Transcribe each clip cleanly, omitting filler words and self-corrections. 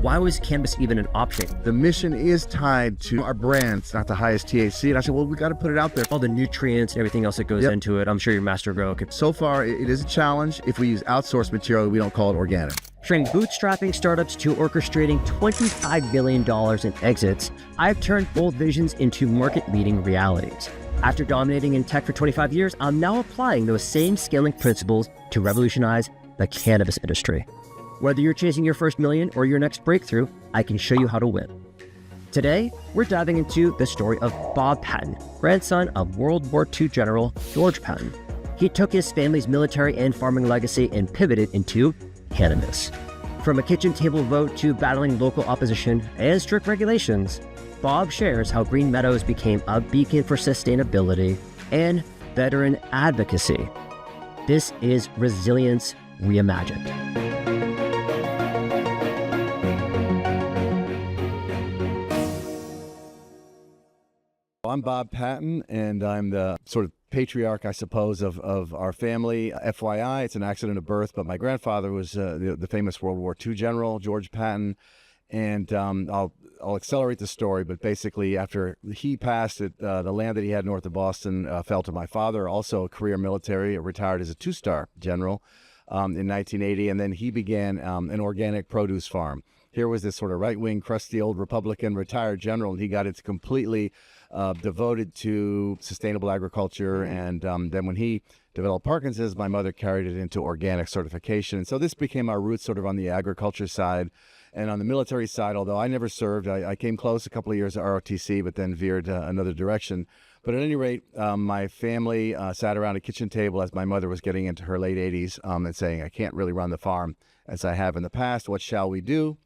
why was cannabis even an option? The mission is tied to our brands, not the highest THC. And I said, well, we got to put it out there. All the nutrients and everything else that goes into it. I'm sure your master grow could. So far, it is a challenge. If we use outsourced material, we don't call it organic. From bootstrapping startups to orchestrating $25 billion in exits, I've turned bold visions into market-leading realities. After dominating in tech for 25 years, I'm now applying those same scaling principles to revolutionize the cannabis industry. Whether you're chasing your first million or your next breakthrough, I can show you how to win. Today, we're diving into the story of Bob Patton, grandson of World War II General George Patton. He took his family's military and farming legacy and pivoted into cannabis. From a kitchen table vote to battling local opposition and strict regulations, Bob shares how Green Meadows became a beacon for sustainability and veteran advocacy. This is Resilience Reimagined. I'm Bob Patton, and I'm the sort of patriarch, I suppose, of our family. FYI, it's an accident of birth, but my grandfather was the famous World War II General George Patton. And I'll accelerate the story, but basically after he passed, the land that he had north of Boston fell to my father, also a career military, retired as a two-star general in 1980, and then he began an organic produce farm. Here was this sort of right-wing, crusty old Republican retired general, and he got it completely devoted to sustainable agriculture. And then when he developed Parkinson's, my mother carried it into organic certification. And so this became our roots sort of on the agriculture side. And on the military side, although I never served, I came close a couple of years at ROTC, but then veered another direction. But at any rate, my family sat around a kitchen table as my mother was getting into her late 80s and saying, I can't really run the farm as I have in the past. What shall we do?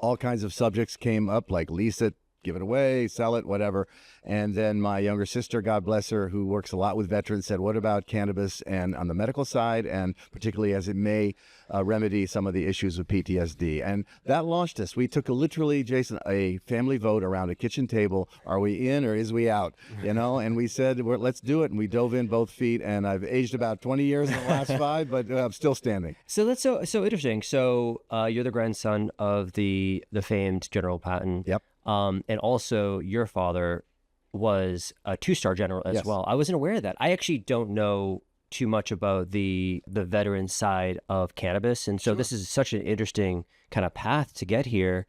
All kinds of subjects came up, like lease it, give it away, sell it, whatever. And then my younger sister, God bless her, who works a lot with veterans, said, what about cannabis and on the medical side, and particularly as it may remedy some of the issues with PTSD. And that launched us. We took literally, Jason, a family vote around a kitchen table. Are we in or is we out? You know, and we said, let's do it. And we dove in both feet. And I've aged about 20 years in the last 5, but I'm still standing. So that's so interesting. So you're the grandson of the famed General Patton. Yep. And also your father was a two-star general as well. I wasn't aware of that. I actually don't know too much about the veteran side of cannabis. And so this is such an interesting kind of path to get here.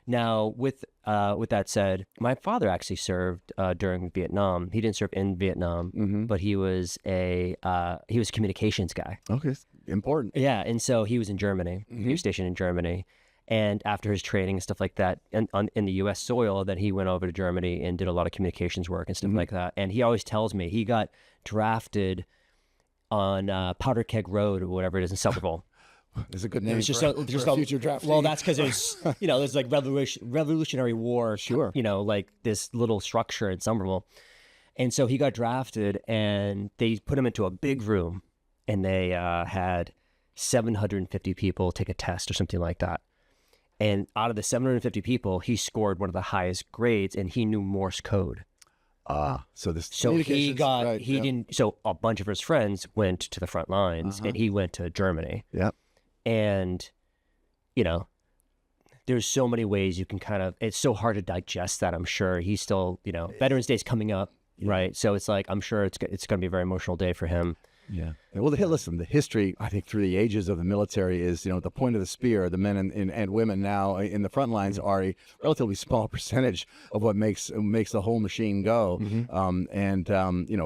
Now, with that said, my father actually served during Vietnam. He didn't serve in Vietnam, but he was a communications guy. Okay, important. Yeah, and so he was in Germany. He was stationed in Germany. And after his training and stuff like that in the U.S. soil, then he went over to Germany and did a lot of communications work and stuff like that. And he always tells me he got drafted on Powder Keg Road or whatever it is in Somerville. It's a good name. It's just for a future draft. Well, that's because there's there's like Revolutionary War. Sure. Like this little structure in Somerville, and so he got drafted, and they put him into a big room, and they had 750 people take a test or something like that. And out of the 750 people, he scored one of the highest grades, and he knew Morse code. So a bunch of his friends went to the front lines, and he went to Germany. Yep. And, there's so many ways you can it's so hard to digest that. I'm sure he's still, Veterans Day is coming up, right? So it's like, I'm sure it's going to be a very emotional day for him. Yeah. Well, listen, the history, I think, through the ages of the military is, the point of the spear. The men and women now in the front lines are a relatively small percentage of what makes the whole machine go.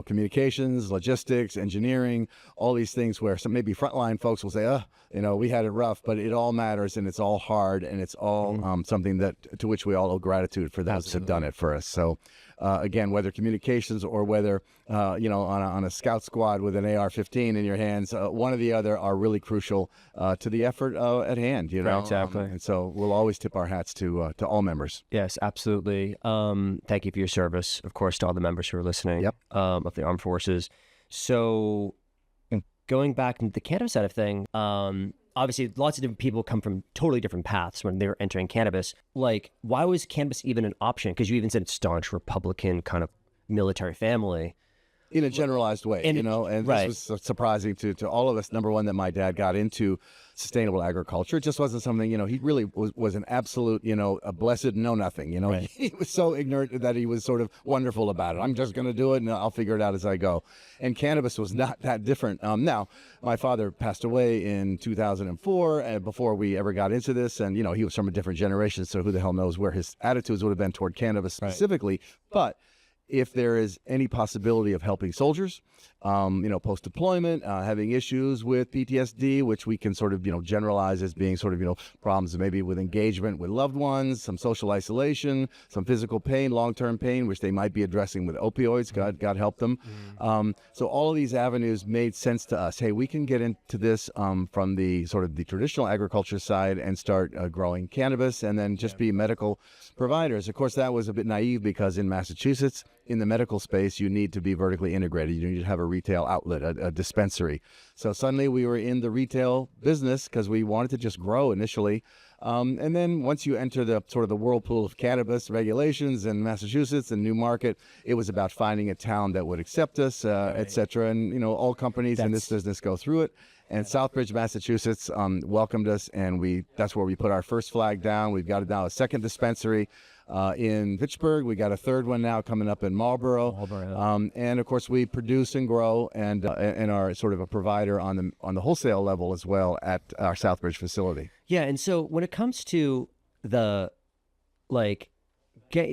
Communications, logistics, engineering, all these things where some maybe frontline folks will say, we had it rough, but it all matters and it's all hard and it's all something to which we all owe gratitude for those that have done it for us. So, again, whether communications or whether, on a scout squad with an AR-15 in your hands, one or the other are really crucial to the effort at hand, Right, exactly. And so we'll always tip our hats to all members. Yes, absolutely. Thank you for your service, of course, to all the members who are listening of the armed forces. So going back into the cannabis side of thing, obviously lots of different people come from totally different paths when they're entering cannabis. Like, why was cannabis even an option? Because you even said staunch Republican kind of military family. in a generalized way, And- you know, and right. this was surprising to all of us. Number one, that my dad got into sustainable agriculture. It just wasn't something, you know, he really was an absolute, you know, a blessed know-nothing, you know. Right. He was so ignorant that he was sort of wonderful about it. I'm just going to do it and I'll figure it out as I go. And cannabis was not that different. Now, my father passed away in 2004 and before we ever got into this. And, you know, he was from a different generation, so who the hell knows where his attitudes would have been toward cannabis specifically. But if there is any possibility of helping soldiers, you know, post-deployment, having issues with PTSD, which we can sort of, you know, generalize as being sort of, you know, problems maybe with engagement with loved ones, some social isolation, some physical pain, long-term pain, which they might be addressing with opioids. God help them. So all of these avenues made sense to us. Hey, we can get into this from the sort of the traditional agriculture side and start growing cannabis and then just be medical providers. Of course, that was a bit naive because in Massachusetts, in the medical space, you need to be vertically integrated. You need to have a retail outlet, a dispensary. So suddenly we were in the retail business because we wanted to just grow initially. And then once you enter the sort of the whirlpool of cannabis regulations in Massachusetts and new market, it was about finding a town that would accept us, et cetera. And, you know, all companies in this business go through it. And Southbridge, Massachusetts welcomed us, and that's where we put our first flag down. We've got now a second dispensary in Fitchburg. We got a third one now coming up in Marlboro. And of course, we produce and grow and are sort of a provider on the wholesale level as well at our Southbridge facility. Yeah, and so when it comes to the, like,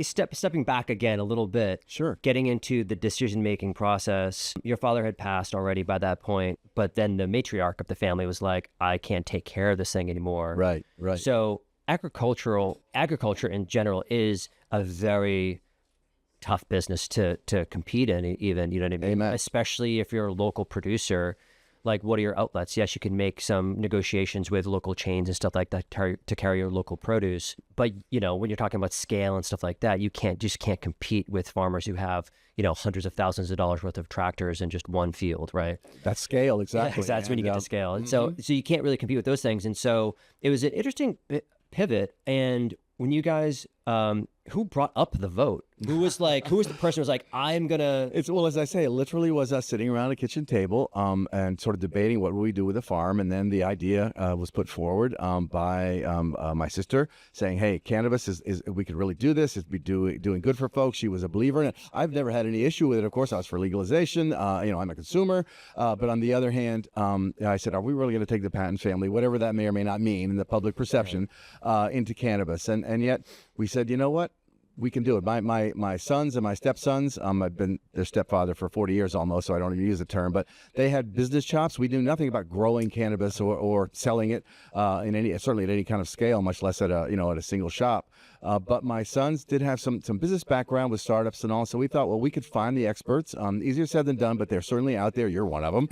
stepping back again a little bit, Sure. getting into the decision-making process, your father had passed already by that point, but then the matriarch of the family was like, I can't take care of this thing anymore. Right. So agriculture in general is a very tough business to compete in, even, you know what I mean? Amen. Especially if you're a local producer. Like, what are your outlets? Yes, you can make some negotiations with local chains and stuff like that to carry your local produce. But, you know, when you're talking about scale and stuff like that, you just can't compete with farmers who have, you know, hundreds of thousands of dollars worth of tractors in just one field, right? That's scale, exactly. Yeah, that's when you get to scale. And so you can't really compete with those things. And so it was an interesting pivot. And when you guys, who brought up the vote? Who was the person who was like, I'm gonna... Well, as I say, it literally was us sitting around a kitchen table and sort of debating what would we do with the farm. And then the idea was put forward by my sister saying, hey, cannabis is we could really do this. It'd be doing good for folks. She was a believer in it. I've never had any issue with it. Of course, I was for legalization. You know, I'm a consumer. But on the other hand, I said, are we really going to take the Patton family, whatever that may or may not mean in the public perception, into cannabis? And yet we said, you know what? We can do it. My sons and my stepsons, I've been their stepfather for 40 years almost, so I don't even use the term, but they had business chops. We knew nothing about growing cannabis or selling it certainly at any kind of scale, much less at a single shop. But my sons did have some business background with startups and all, so we thought, well, we could find the experts. Easier said than done, but they're certainly out there. You're one of them,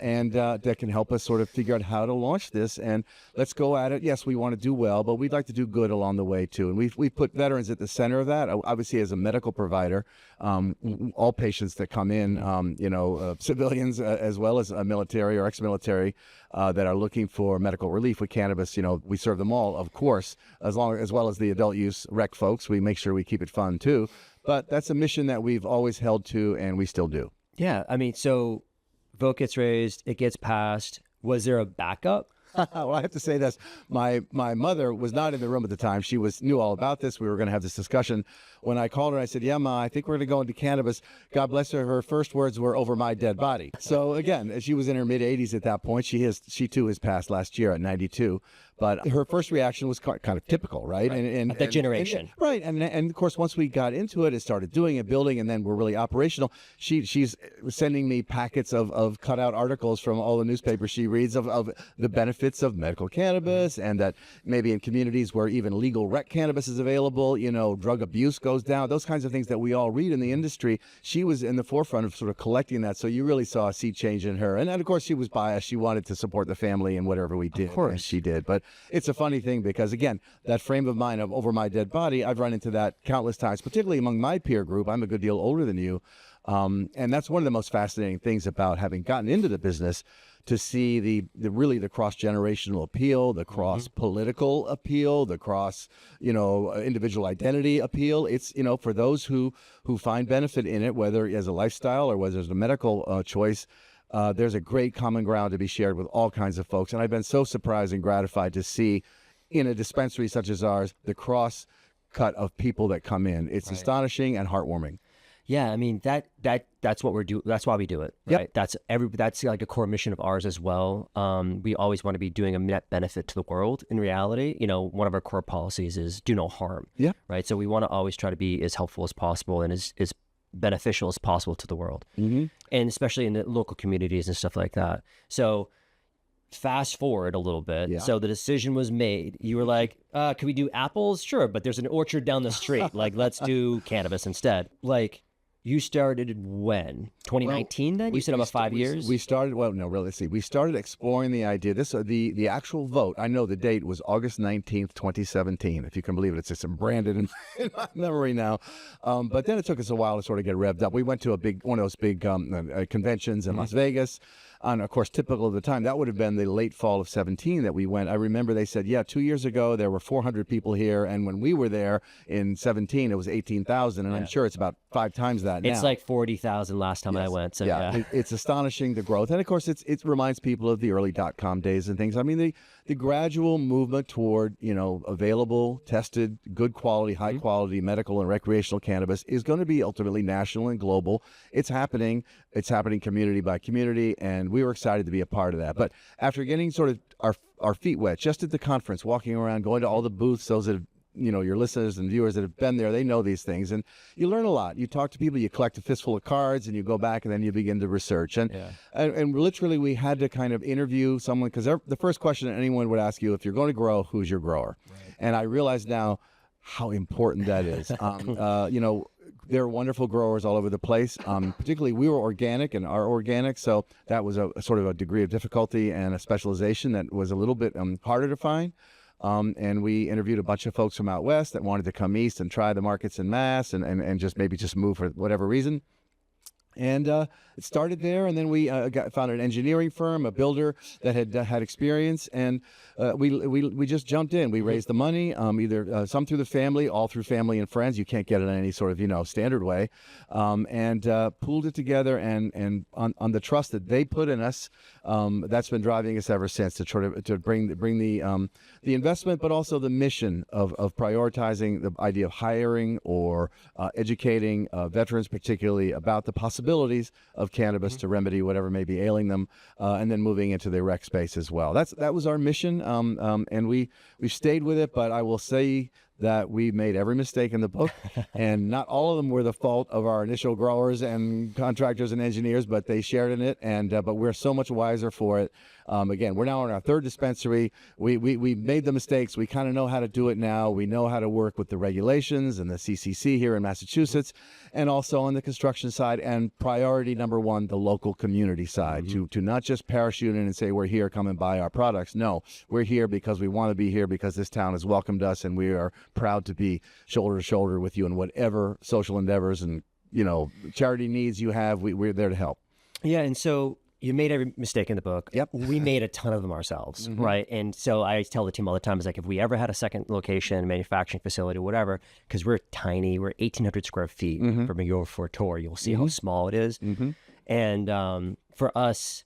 and that can help us sort of figure out how to launch this. And let's go at it. Yes, we want to do well, but we'd like to do good along the way too. And we've put veterans at the center of that. Obviously, as a medical provider, all patients that come in, civilians as well as military or ex-military that are looking for medical relief with cannabis, we serve them all, of course, as well as the adult use rec folks. We make sure we keep it fun too. But that's a mission that we've always held to, and we still do. Yeah, I mean, so vote gets raised, it gets passed. Was there a backup? Well, I have to say this. My mother was not in the room at the time. She knew all about this. We were going to have this discussion. When I called her, I said, yeah, Ma, I think we're going to go into cannabis. God bless her. Her first words were, over my dead body. So again, she was in her mid-80s at that point. She too has passed last year at 92. But her first reaction was kind of typical, right? And that generation. Right. And of course, once we got into it and started doing it, building, and then we're really operational, she's sending me packets of cutout articles from all the newspapers she reads of the benefits of medical cannabis, and that maybe in communities where even legal rec cannabis is available, drug abuse goes down, those kinds of things that we all read in the industry. She was in the forefront of sort of collecting that. So you really saw a sea change in her. And of course, she was biased. She wanted to support the family and whatever we did. Of course. And she did. But it's a funny thing because, again, that frame of mind of over my dead body, I've run into that countless times, particularly among my peer group. I'm a good deal older than you. And that's one of the most fascinating things about having gotten into the business, to see the really the cross-generational appeal, the cross-political appeal, the cross, individual identity appeal. It's, for those who find benefit in it, whether as a lifestyle or whether as a medical choice, there's a great common ground to be shared with all kinds of folks. And I've been so surprised and gratified to see in a dispensary such as ours, the cross cut of people that come in. It's astonishing and heartwarming. Yeah, I mean that's what we're doing. That's why we do it, right? Yep. That's like a core mission of ours as well. We always want to be doing a net benefit to the world. In reality, one of our core policies is do no harm. Yeah. Right. So we want to always try to be as helpful as possible and as beneficial as possible to the world, and especially in the local communities and stuff like that. So fast forward a little bit. Yeah. So the decision was made. You were like, can we do apples? Sure, but there's an orchard down the street. Like, let's do cannabis instead. Like, you started when? 2019 then? You said about 5 years? We started, let's see. We started exploring the idea. The actual vote, I know the date was August 19th, 2017. If you can believe it, it's just branded in my memory now. But then it took us a while to sort of get revved up. We went to one of those big conventions in Las Vegas. And of course, typical of the time, that would have been the late fall of 17 that we went. I remember they said, 2 years ago, there were 400 people here. And when we were there in 17, it was 18,000. And I'm sure it's about 5 times that now. It's like 40,000 last time I went. So It's astonishing, the growth. And of course, it reminds people of the early .com days and things. I mean, the gradual movement toward, available, tested, good quality, high quality medical and recreational cannabis is going to be ultimately national and global. It's happening. It's happening community by community. And we were excited to be a part of that. But after getting sort of our feet wet, just at the conference, walking around, going to all the booths, those that have, your listeners and viewers that have been there, they know these things. And you learn a lot. You talk to people, you collect a fistful of cards, and you go back and then you begin to research. And literally we had to kind of interview someone, because the first question that anyone would ask you, if you're going to grow, who's your grower? Right. And I realize now how important that is. There are wonderful growers all over the place. Particularly, we were organic and are organic, so that was a sort of a degree of difficulty and a specialization that was a little bit harder to find. And we interviewed a bunch of folks from out west that wanted to come east and try the markets in Mass and just move for whatever reason. And it started there, and then we found an engineering firm, a builder that had experience, and we just jumped in. We raised the money, either some through the family, all through family and friends. You can't get it in any sort of standard way, and pooled it together. And on the trust that they put in us, that's been driving us ever since to bring the investment, but also the mission of prioritizing the idea of hiring or educating veterans, particularly about the possibilities of cannabis to remedy whatever may be ailing them, and then moving into the rec space as well. That was our mission, and we've stayed with it. But I will say that we made every mistake in the book, and not all of them were the fault of our initial growers and contractors and engineers, but they shared in it, and but we're so much wiser for it. Again, we're now in our 3rd dispensary. We made the mistakes. We kind of know how to do it now. We know how to work with the regulations and the CCC here in Massachusetts, and also on the construction side, and priority number 1, the local community side, to not just parachute in and say, we're here, come and buy our products. No, we're here because we want to be here, because this town has welcomed us, and we are proud to be shoulder to shoulder with you in whatever social endeavors and charity needs you have. We're there to help. Yeah, and so you made every mistake in the book. Yep. We made a ton of them ourselves, right? And so I tell the team all the time, it's like, if we ever had a second location, manufacturing facility, whatever, because we're tiny, we're 1,800 square feet from your for a tour. You'll see how small it is. And for us,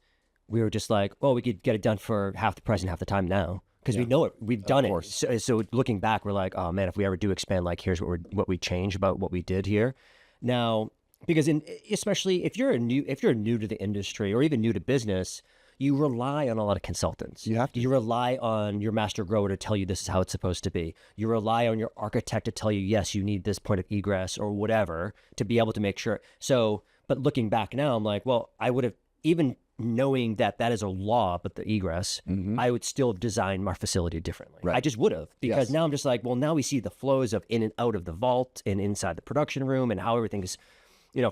we were just like, well, we could get it done for half the price and half the time now. Because we know it, we've done it. So looking back, we're like, oh man, if we ever do expand, like here's what we changed about what we did here. Now, because especially if you're new to the industry or even new to business, you rely on a lot of consultants. You have to. You rely on your master grower to tell you this is how it's supposed to be. You rely on your architect to tell you, yes, you need this point of egress or whatever to be able to make sure. So, but looking back now, I'm like, well, I would have, even knowing that is a law, but the egress, I would still design our facility differently. Right. I just would have, because now I'm just like, well, now we see the flows of in and out of the vault and inside the production room and how everything is,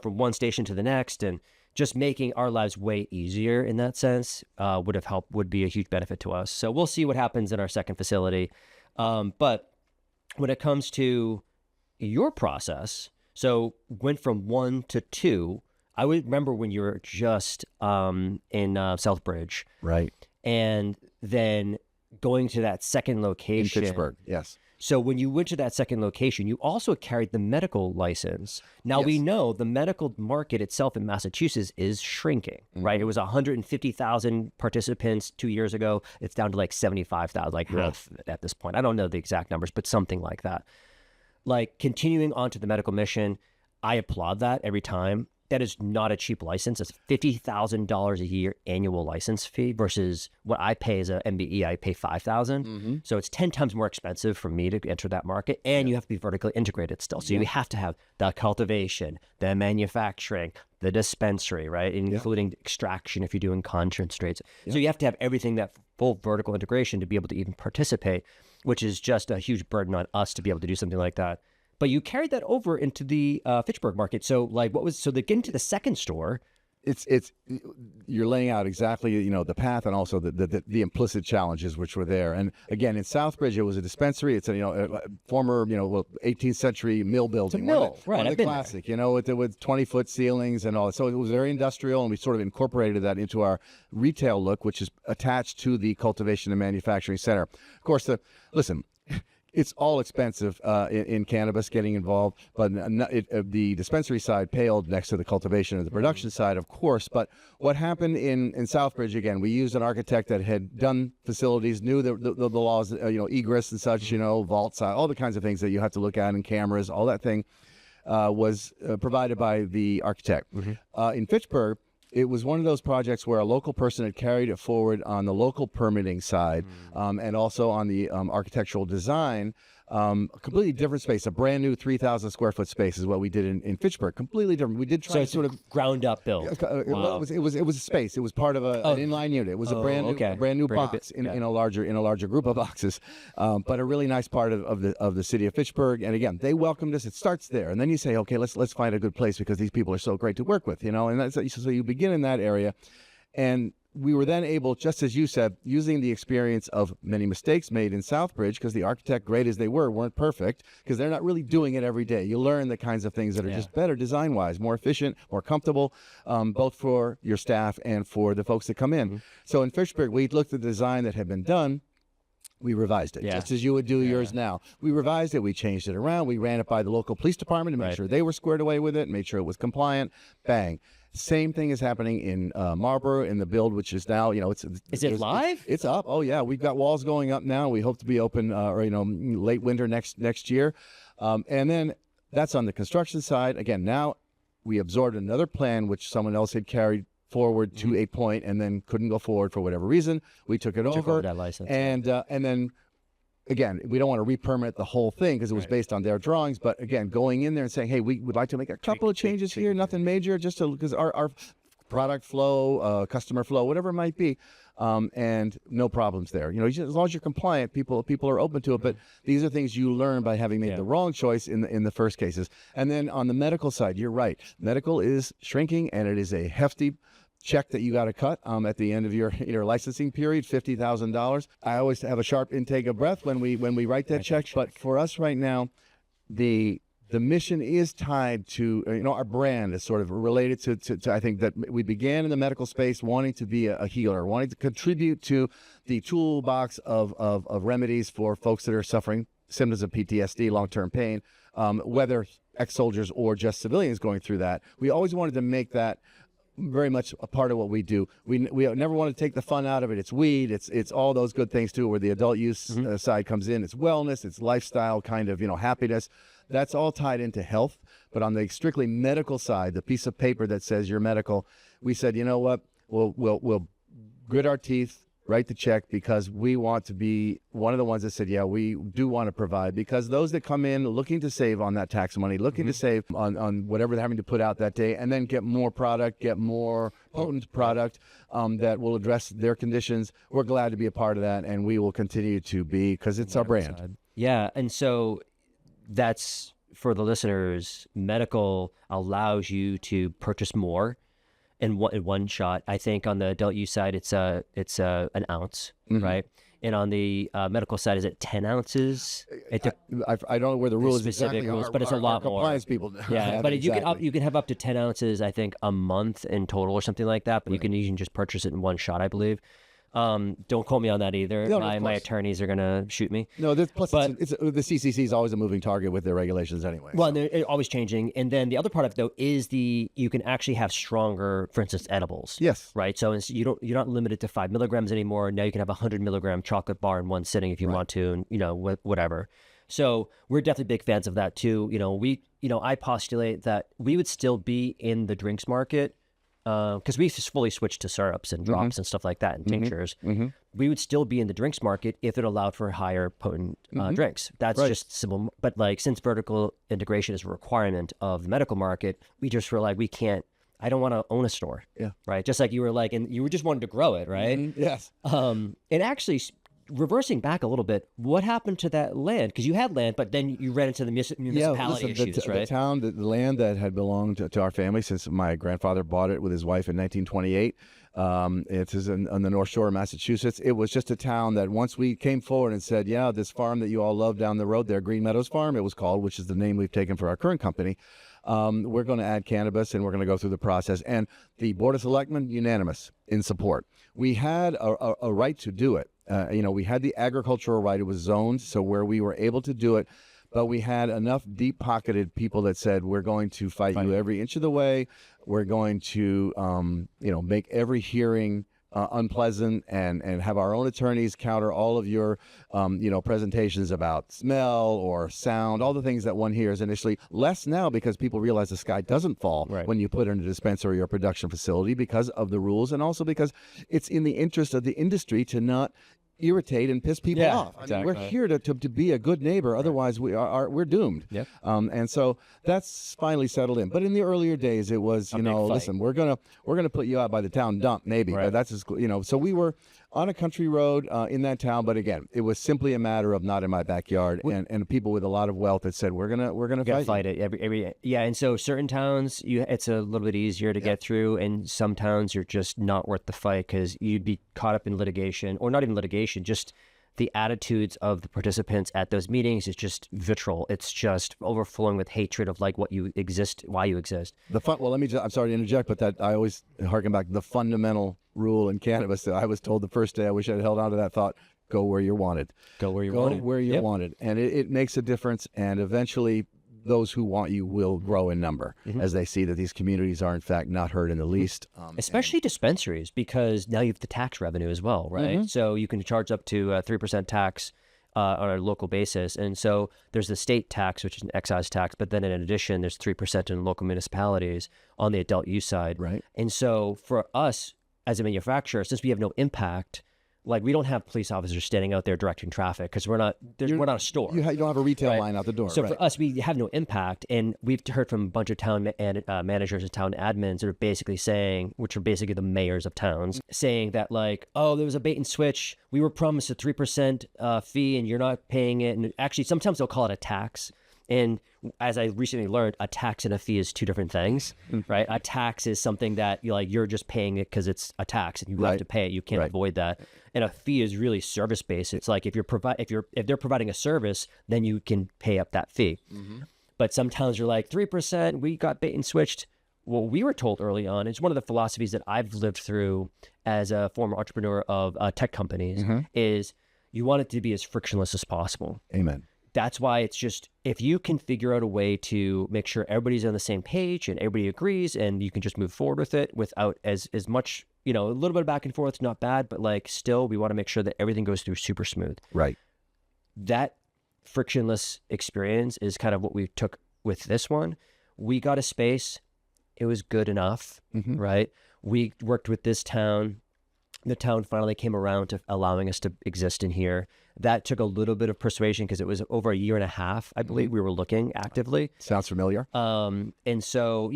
from one station to the next, and just making our lives way easier in that sense would be a huge benefit to us. So we'll see what happens in our second facility. But when it comes to your process, so went from 1 to 2, I would remember when you were just in Southbridge, Right. and then going to that second In location. Fitchburg, yes. So when you went to that second location, you also carried the medical license. Now we Yes. know the medical market itself in Massachusetts is shrinking, right? It was 150,000 participants 2 years ago. It's down to like 75,000, like at this point. I don't know the exact numbers, but something like that. Like continuing on to the medical mission, I applaud that every time. That is not a cheap license. It's $50,000 a year annual license fee versus what I pay as a MBE. I pay $5,000. So it's 10 times more expensive for me to enter that market. And you have to be vertically integrated still. So you have to have the cultivation, the manufacturing, the dispensary, right? Including extraction if you're doing concentrates. So you have to have everything, that full vertical integration to be able to even participate, which is just a huge burden on us to be able to do something like that. But you carried that over into the Fitchburg market. So like so they get into the second store. It's you're laying out exactly, the path, and also the implicit challenges which were there. And again, in Southbridge, it was a dispensary. It's a former 18th century mill building. It's a mill, right? One of the classic, with 20-foot ceilings and all. So it was very industrial, and we sort of incorporated that into our retail look, which is attached to the cultivation and manufacturing center. Of course, listen. It's all expensive in cannabis getting involved, but the dispensary side paled next to the cultivation and the production side, of course. But what happened in Southbridge, again, we used an architect that had done facilities, knew the laws, egress and such, vault side, all the kinds of things that you have to look at, and cameras, all that thing was provided by the architect. In Fitchburg, it was one of those projects where a local person had carried it forward on the local permitting side, and also on the architectural design. A completely different space, a brand new 3,000 square foot space is what we did in Fitchburg. Completely different. We did try So it's ground up build. Wow. It was a space. It was part of an inline unit. It was a brand new box in a larger group of boxes, but a really nice part of the city of Fitchburg. And again, they welcomed us. It starts there, and then you say, okay, let's find a good place because these people are so great to work with, and so you begin in that area, and we were then able, just as you said, using the experience of many mistakes made in Southbridge, because the architect, great as they were, weren't perfect, because they're not really doing it every day. You learn the kinds of things that are just better design-wise, more efficient, more comfortable, both for your staff and for the folks that come in. So in Fitchburg, we looked at the design that had been done. We revised it, just as you would do yours now. We revised it. We changed it around. We ran it by the local police department to make sure they were squared away with it, made sure it was compliant. Bang. Same thing is happening in Marlborough in the build, which is now, is it live? It's up. Oh yeah, we've got walls going up now. We hope to be open, late winter next year, and then that's on the construction side. Again, now we absorbed another plan which someone else had carried forward to a point and then couldn't go forward for whatever reason. We took over that license, and then. Again, we don't want to re-permit the whole thing because it was based on their drawings. But again, going in there and saying, hey, we would like to make a couple of changes here, nothing major, just because our product flow, customer flow, whatever it might be, and no problems there. As long as you're compliant, people are open to it. But these are things you learn by having made the wrong choice in the first cases. And then on the medical side, you're right. Medical is shrinking, and it is a hefty check that you got to cut at the end of your licensing period, $50,000. I always have a sharp intake of breath when we write that check. But for us right now, the mission is tied to our brand is sort of related to I think that we began in the medical space wanting to be a healer, wanting to contribute to the toolbox of remedies for folks that are suffering symptoms of PTSD, long-term pain, whether ex-soldiers or just civilians going through that. We always wanted to make that very much a part of what we do. We never want to take the fun out of it. It's weed. It's all those good things too, where the adult use side comes in. It's wellness. It's lifestyle kind of happiness. That's all tied into health. But on the strictly medical side, the piece of paper that says you're medical, we said, you know what? We'll grit our teeth, write the check, because we want to be one of the ones that said, yeah, we do want to provide, because those that come in looking to save on that tax money, looking to save on whatever they're having to put out that day, and then get more product, get more potent product that will address their conditions, we're glad to be a part of that, and we will continue to be, because it's our brand. Yeah, and so that's, for the listeners, medical allows you to purchase more in one shot. I think on the adult use side, it's an ounce, right? And on the medical side, is it 10 ounces? I don't know where the rules specific exactly rules, are, but it's a lot more. Compliance people. Yeah, but you can have up to 10 ounces, I think, a month in total or something like that. But you can just purchase it in one shot, I believe. Don't quote me on that either. No, my attorneys are gonna shoot me. No, plus the CCC is always a moving target with their regulations anyway. Well, and they're always changing. And then the other part of it, though, is you can actually have stronger, for instance, edibles. Yes. Right. So you're not limited to 5 milligrams anymore. Now you can have a 100 milligram chocolate bar in one sitting if you want to, and whatever. So we're definitely big fans of that too. I postulate that we would still be in the drinks market. Because we fully switched to syrups and drops and stuff like that and tinctures. We would still be in the drinks market if it allowed for higher potent drinks. That's just simple. But since vertical integration is a requirement of the medical market, we just were like, we can't. I don't want to own a store. Yeah. Right. Just like you were like, and you just wanted to grow it, right? Yes. And actually, reversing back a little bit, what happened to that land? Because you had land, but then you ran into the municipality issues, right? The land that had belonged to our family since my grandfather bought it with his wife in 1928. It is on the North Shore of Massachusetts. It was just a town that once we came forward and said, yeah, this farm that you all love down the road there, Green Meadows Farm, it was called, which is the name we've taken for our current company. We're going to add cannabis, and we're going to go through the process. And the Board of Selectmen, unanimous in support. We had a right to do it. We had the agricultural right. It was zoned, so where we were able to do it. But we had enough deep-pocketed people that said, we're going to fight you every inch of the way. We're going to, make every hearing unpleasant and have our own attorneys counter all of your, presentations about smell or sound, all the things that one hears initially. Less now because people realize the sky doesn't fall when you put in a dispensary or production facility because of the rules, and also because it's in the interest of the industry to not irritate and piss people off. Exactly. We're here to be a good neighbor. Otherwise, we're doomed. Yep. And so that's finally settled in. But in the earlier days, it was listen, we're gonna put you out by the town dump maybe, but that's just So we were on a country road in that town, but again, it was simply a matter of not in my backyard, and people with a lot of wealth that said we're gonna fight it every and so certain towns it's a little bit easier to get through, and some towns you're just not worth the fight because you'd be caught up in litigation, or not even litigation, just the attitudes of the participants at those meetings is just vitriol. It's just overflowing with hatred of why you exist. I'm sorry to interject, but that I always harken back to the fundamental rule in cannabis that I was told the first day. I wish I'd held on to that thought. Go where you're wanted. Go where you're wanted. And it makes a difference. And eventually those who want you will grow in number as they see that these communities are in fact not hurt in the least. Especially dispensaries, because now you have the tax revenue as well, right? So you can charge up to 3% tax on a local basis. And so there's the state tax, which is an excise tax, but then in addition, there's 3% in local municipalities on the adult use side. Right. And so for us as a manufacturer, since we have no impact, we don't have police officers standing out there directing traffic because we're not a store. You don't have a retail line out the door. So for us, we have no impact. And we've heard from a bunch of town managers and town admins that are basically saying, which are basically the mayors of towns, saying that there was a bait and switch. We were promised a 3% fee and you're not paying it. And actually, sometimes they'll call it a tax. And as I recently learned, a tax and a fee is two different things, right? A tax is something that you're just paying it because it's a tax and you have to pay it. You can't avoid that. And a fee is really service based. It's like if they're providing a service, then you can pay up that fee. But some towns are like 3%. We got bait and switched. What we were told early on, it's one of the philosophies that I've lived through as a former entrepreneur of tech companies, is you want it to be as frictionless as possible. Amen. That's why it's just, if you can figure out a way to make sure everybody's on the same page and everybody agrees and you can just move forward with it without as much, a little bit of back and forth, not bad, but still we want to make sure that everything goes through super smooth. Right. That frictionless experience is kind of what we took with this one. We got a space. It was good enough, right? We worked with this town. The town finally came around to allowing us to exist in here. That took a little bit of persuasion because it was over a year and a half, I believe, we were looking actively. Sounds familiar. And so,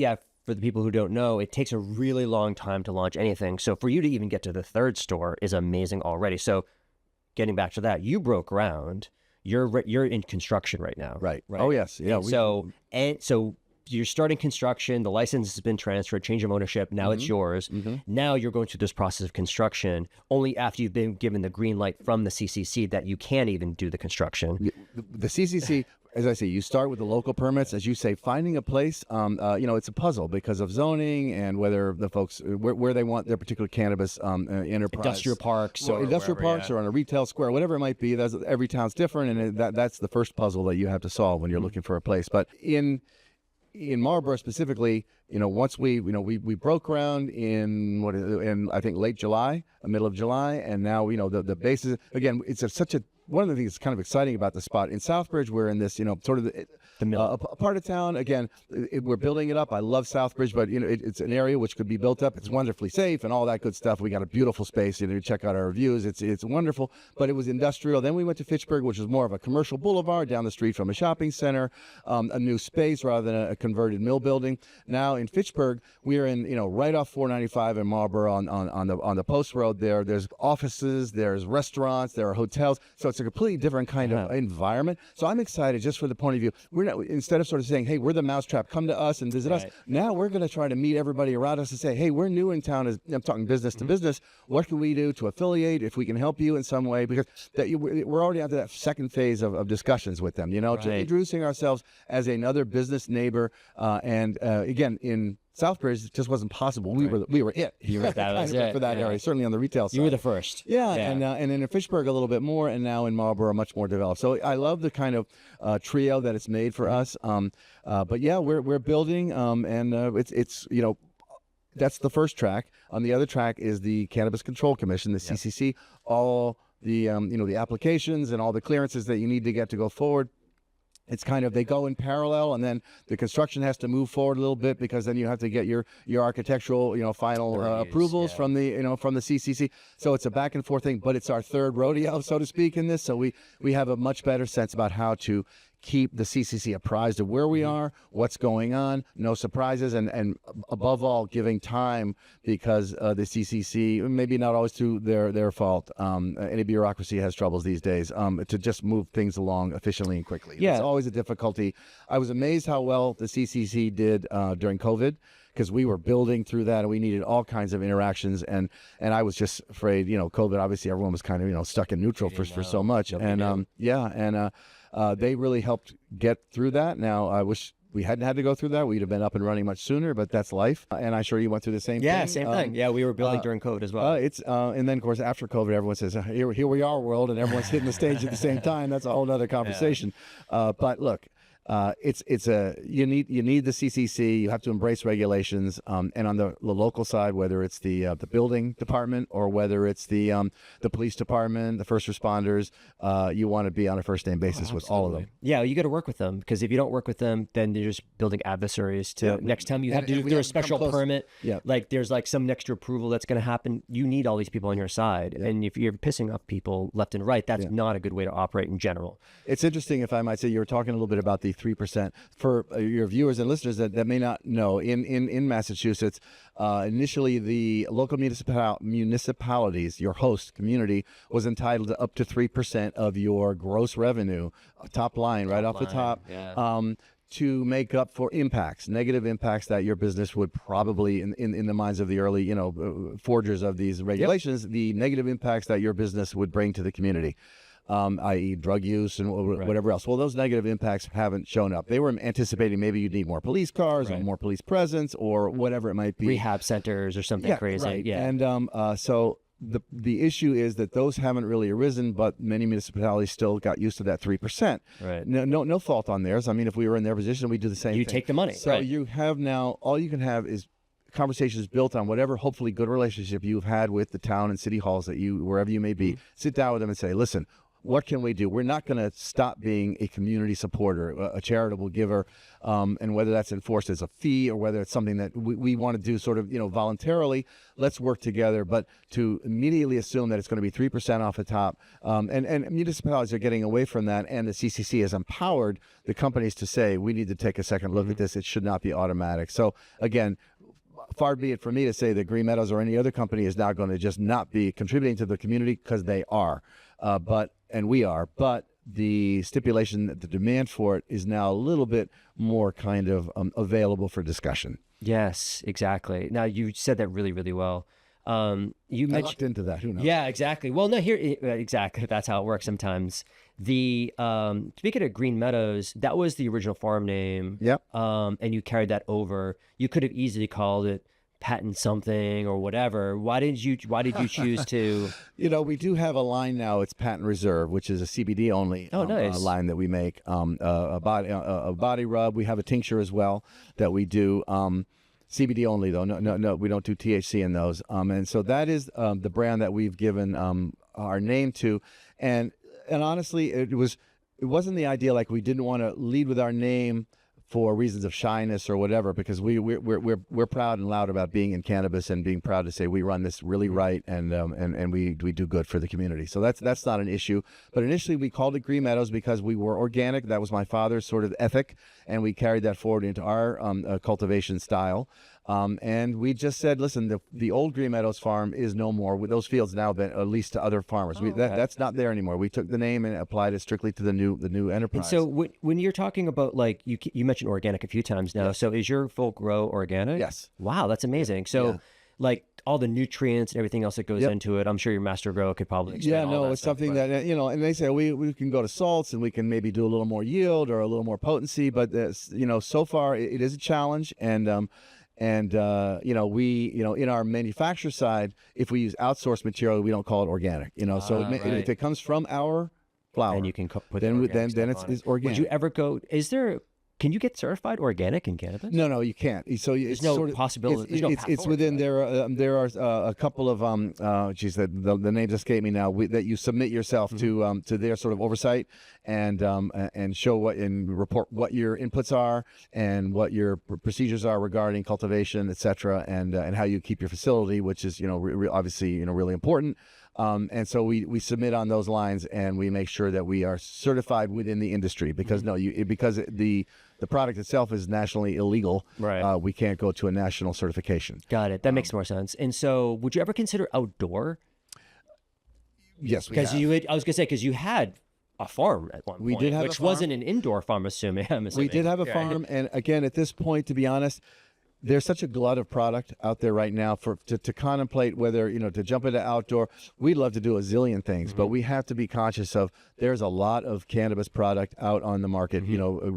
for the people who don't know, it takes a really long time to launch anything. So for you to even get to the third store is amazing already. So getting back to that, you broke ground. You're in construction right now. Right. Oh, yes. Yeah. So you're starting construction, the license has been transferred, change of ownership, now it's yours. Now you're going through this process of construction only after you've been given the green light from the CCC that you can even do the construction. The CCC, as I say, you start with the local permits. As you say, finding a place, it's a puzzle because of zoning and whether the folks, where they want their particular cannabis enterprise. Industrial parks. Or industrial parks or on a retail square, whatever it might be. Every town's different, and that's the first puzzle that you have to solve when you're looking for a place. But in Marlboro specifically, once we broke ground in I think late July, middle of July, and now the bases again. It's one of the things that's kind of exciting about the spot in Southbridge. We're in this sort of the middle part of town. Again, we're building it up. I love Southbridge, but it's an area which could be built up. It's wonderfully safe and all that good stuff. We got a beautiful space. Check out our reviews. It's wonderful, but it was industrial. Then we went to Fitchburg, which was more of a commercial boulevard down the street from a shopping center, a new space rather than a converted mill building. Now in Fitchburg, we're in right off 495 in Marlboro on the post road there. There's offices, there's restaurants, there are hotels. So it's a completely different kind of environment. So I'm excited just for the point of view. We're not, instead of sort of saying, hey, we're the mousetrap, come to us and visit us. Now we're going to try to meet everybody around us and say, hey, we're new in town. I'm talking business to business. What can we do to affiliate if we can help you in some way? Because we're already onto that second phase of discussions with them, introducing ourselves as another business neighbor. Again, in Southbridge, it just wasn't possible. We were it here for that area, certainly on the retail side. You were the first. And then in Fitchburg a little bit more, and now in Marlboro much more developed. So I love the kind of trio that it's made for us. But yeah, we're building, and it's that's the first track. On the other track is the Cannabis Control Commission, the CCC. All the the applications and all the clearances that you need to get to go forward. It's kind of, they go in parallel, and then the construction has to move forward a little bit because then you have to get your architectural, final approvals from the, from the CCC. So it's a back and forth thing, but it's our third rodeo, so to speak, in this. So we have a much better sense about how to keep the CCC apprised of where we are, what's going on, no surprises, and above all, giving time because the CCC, maybe not always to their fault, any bureaucracy has troubles these days, to just move things along efficiently and quickly. Yeah. It's always a difficulty. I was amazed how well the CCC did during COVID, because we were building through that and we needed all kinds of interactions, and I was just afraid, COVID, obviously everyone was kind of, stuck in neutral for so much. They really helped get through that. Now, I wish we hadn't had to go through that. We'd have been up and running much sooner, but that's life. And I'm sure you went through the same thing. Yeah, same thing. Yeah, we were building during COVID as well. And then, of course, after COVID, everyone says, here we are, world, and everyone's hitting the stage at the same time. That's a whole other conversation. But look, you need the CCC. You have to embrace regulations, and on the local side, whether it's the building department or whether it's the police department, the first responders, you want to be on a first name basis with all of them. Yeah, you got to work with them, because if you don't work with them, then you're just building adversaries to next time you have to do a special permit. Yeah, like there's like some extra approval that's going to happen. You need all these people on your side, and if you're pissing off people left and right, that's not a good way to operate in general. It's interesting, if I might say, you were talking a little bit about the 3%. For your viewers and listeners that may not know, in Massachusetts, initially the local municipalities, your host community, was entitled to up to 3% of your gross revenue, top line, right off the top. To make up for negative impacts that your business would probably, in the minds of the early, forgers of these regulations, the negative impacts that your business would bring to the community. I.e. drug use and whatever else. Well, those negative impacts haven't shown up. They were anticipating maybe you'd need more police cars or more police presence or whatever it might be. Rehab centers or something crazy. Right. Yeah. And so the issue is that those haven't really arisen, but many municipalities still got used to that 3%. Right. No fault on theirs. I mean, if we were in their position, we'd do the same thing. You take the money. So you have now, all you can have is conversations built on whatever hopefully good relationship you've had with the town and city halls wherever you may be. Sit down with them and say, listen, what can we do? We're not going to stop being a community supporter, a charitable giver, and whether that's enforced as a fee or whether it's something that we want to do sort of, voluntarily, let's work together. But to immediately assume that it's going to be 3% off the top, and municipalities are getting away from that, and the CCC has empowered the companies to say, we need to take a second look at this. It should not be automatic. So again, far be it for me to say that Green Meadows or any other company is now going to just not be contributing to the community, because they are. And we are, but the stipulation that the demand for it is now a little bit more kind of available for discussion. Yes, exactly. Now you said that really, really well. You I mentioned looked into that. Who knows? Yeah, exactly. Well, no, here exactly. That's how it works sometimes. The speaking of Green Meadows, that was the original farm name. Yep. And you carried that over. You could have easily called it Patton something or whatever. Why did you choose to? You know, we do have a line now. It's Patent Reserve, which is a CBD only nice. line that we make. A body rub. We have a tincture as well that we do. CBD only though. No, we don't do THC in those. And so that is the brand that we've given our name to, and honestly, it wasn't the idea. Like, we didn't want to lead with our name for reasons of shyness or whatever, because we're proud and loud about being in cannabis and being proud to say we run this really right, and we do good for the community. So that's not an issue. But initially we called it Green Meadows because we were organic. That was my father's sort of ethic, and we carried that forward into our cultivation style. And we just said, listen, the old Green Meadows farm is no more. Those fields now been leased to other farmers. That's not there anymore. We took the name and applied it strictly to the new enterprise. And so when you're talking about, like, you mentioned organic a few times now. Yes. So is your full grow organic? Yes. Wow, that's amazing. So like all the nutrients and everything else that goes into it, I'm sure your master grow could probably explain all that it's stuff, something that, and they say we can go to salts and we can maybe do a little more yield or a little more potency, but so far it is a challenge. And we in our manufacture side, if we use outsourced material, we don't call it organic. If it comes from our flower, and you can put then it's organic. Would you ever go? Can you get certified organic in cannabis? No, you can't. So there's no possibility. It's within there are a couple of the names escape me now. That you submit yourself to their sort of oversight and show and report what your inputs are and what your procedures are regarding cultivation, etc., and how you keep your facility, which is obviously really important. And so we submit on those lines, and we make sure that we are certified within the industry, because because the product itself is nationally illegal. Right. We can't go to a national certification. Got it. That makes more sense. And so, would you ever consider outdoor? Yes, we have. I was gonna say, because you had a farm at one point. We did have which a farm. Wasn't an indoor farm, I'm assuming. We did have a farm, and again, at this point, to be honest, there's such a glut of product out there right now to contemplate whether, to jump into outdoor. We'd love to do a zillion things, but we have to be conscious of there's a lot of cannabis product out on the market,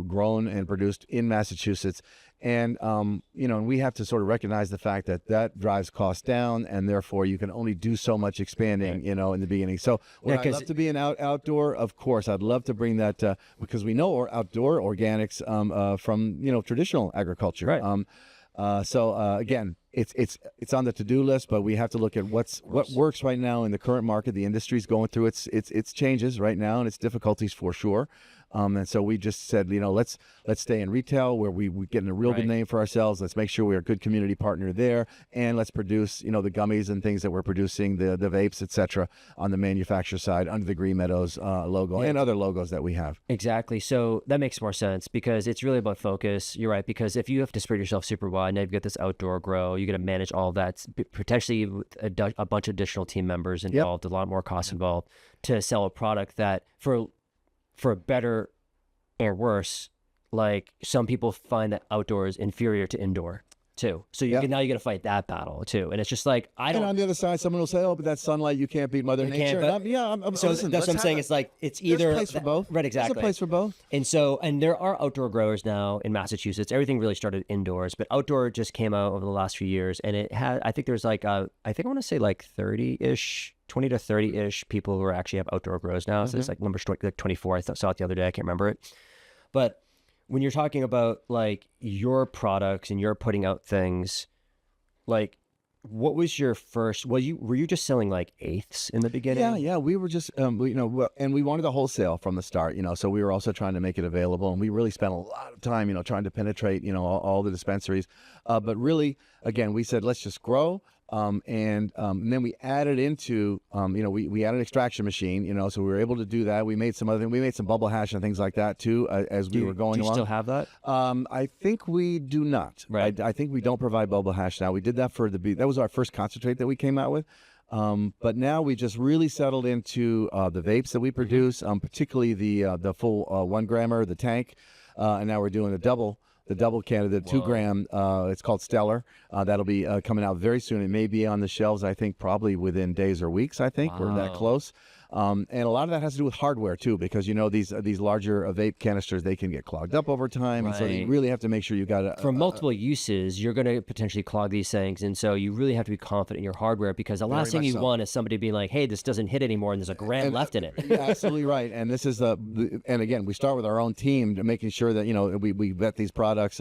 grown and produced in Massachusetts. And, and we have to sort of recognize the fact that drives costs down, and therefore you can only do so much expanding, in the beginning. So would I love to be an outdoor? Of course, I'd love to bring that because we know outdoor organics from, traditional agriculture. Right. Again, it's on the to-do list, but we have to look at what works right now in the current market. The industry's going through its changes right now and its difficulties for sure. And so we just said, let's stay in retail where we're getting a real good name for ourselves. Let's make sure we're a good community partner there, and let's produce, the gummies and things that we're producing, the vapes, etc., on the manufacturer side under the Green Meadows logo and other logos that we have. Exactly. So that makes more sense, because it's really about focus. You're right, because if you have to spread yourself super wide, now you've got this outdoor grow, you got to manage all of that, potentially a bunch of additional team members involved, a lot more costs involved to sell a product that for better or worse, like, some people find that outdoor is inferior to indoor too. So now you got to fight that battle too. And it's just like, And on the other side, someone will say, "Oh, but that sunlight, you can't beat Mother Nature." So listen, that's what I'm saying. It's like, it's either there's a place for both. Right, exactly. There's a place for both. And there are outdoor growers now in Massachusetts. Everything really started indoors, but outdoor just came out over the last few years, and it had. I think there's I want to say like 30-ish. 20 to 30-ish people who actually have outdoor grows now. So it's like number 24. I saw it the other day. I can't remember it. But when you're talking about like your products and you're putting out things, like, what was your first? Were you just selling like eighths in the beginning? Yeah. We were just, and we wanted a wholesale from the start, So we were also trying to make it available, and we really spent a lot of time, trying to penetrate, all the dispensaries. But really, again, we said, let's just grow. And then we added into, we added an extraction machine, so we were able to do that. We made some other things. We made some bubble hash and things like that too, as we were going along. Do you still have that? I think we do not. Right. I think we don't provide bubble hash now. We did that that was our first concentrate that we came out with. But now we just really settled into the vapes that we produce, particularly the full 1 grammer, the tank, and now we're doing the double can, the 2 gram. It's called Stellar. That'll be coming out very soon. It may be on the shelves, I think, probably within days or weeks. I think we're that close. And a lot of that has to do with hardware too, because these larger vape canisters, they can get clogged up over time, and so you really have to make sure you got for multiple uses. You're going to potentially clog these things, and so you really have to be confident in your hardware, because the last thing you want is somebody being like, "Hey, this doesn't hit anymore," and there's a gram left in it. You're absolutely right. And this is and again, we start with our own team to making sure that we vet these products.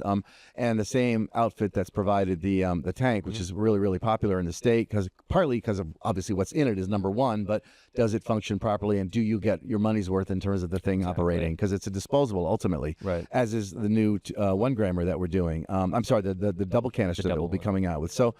And the same outfit that's provided the tank, which is really, really popular in the state, partly because of obviously what's in it is number one, but does it function properly, and do you get your money's worth in terms of the thing operating? Because it's a disposable ultimately, as is the new 1 grammer that we're doing. I'm sorry, the double canister that we'll be coming out with. So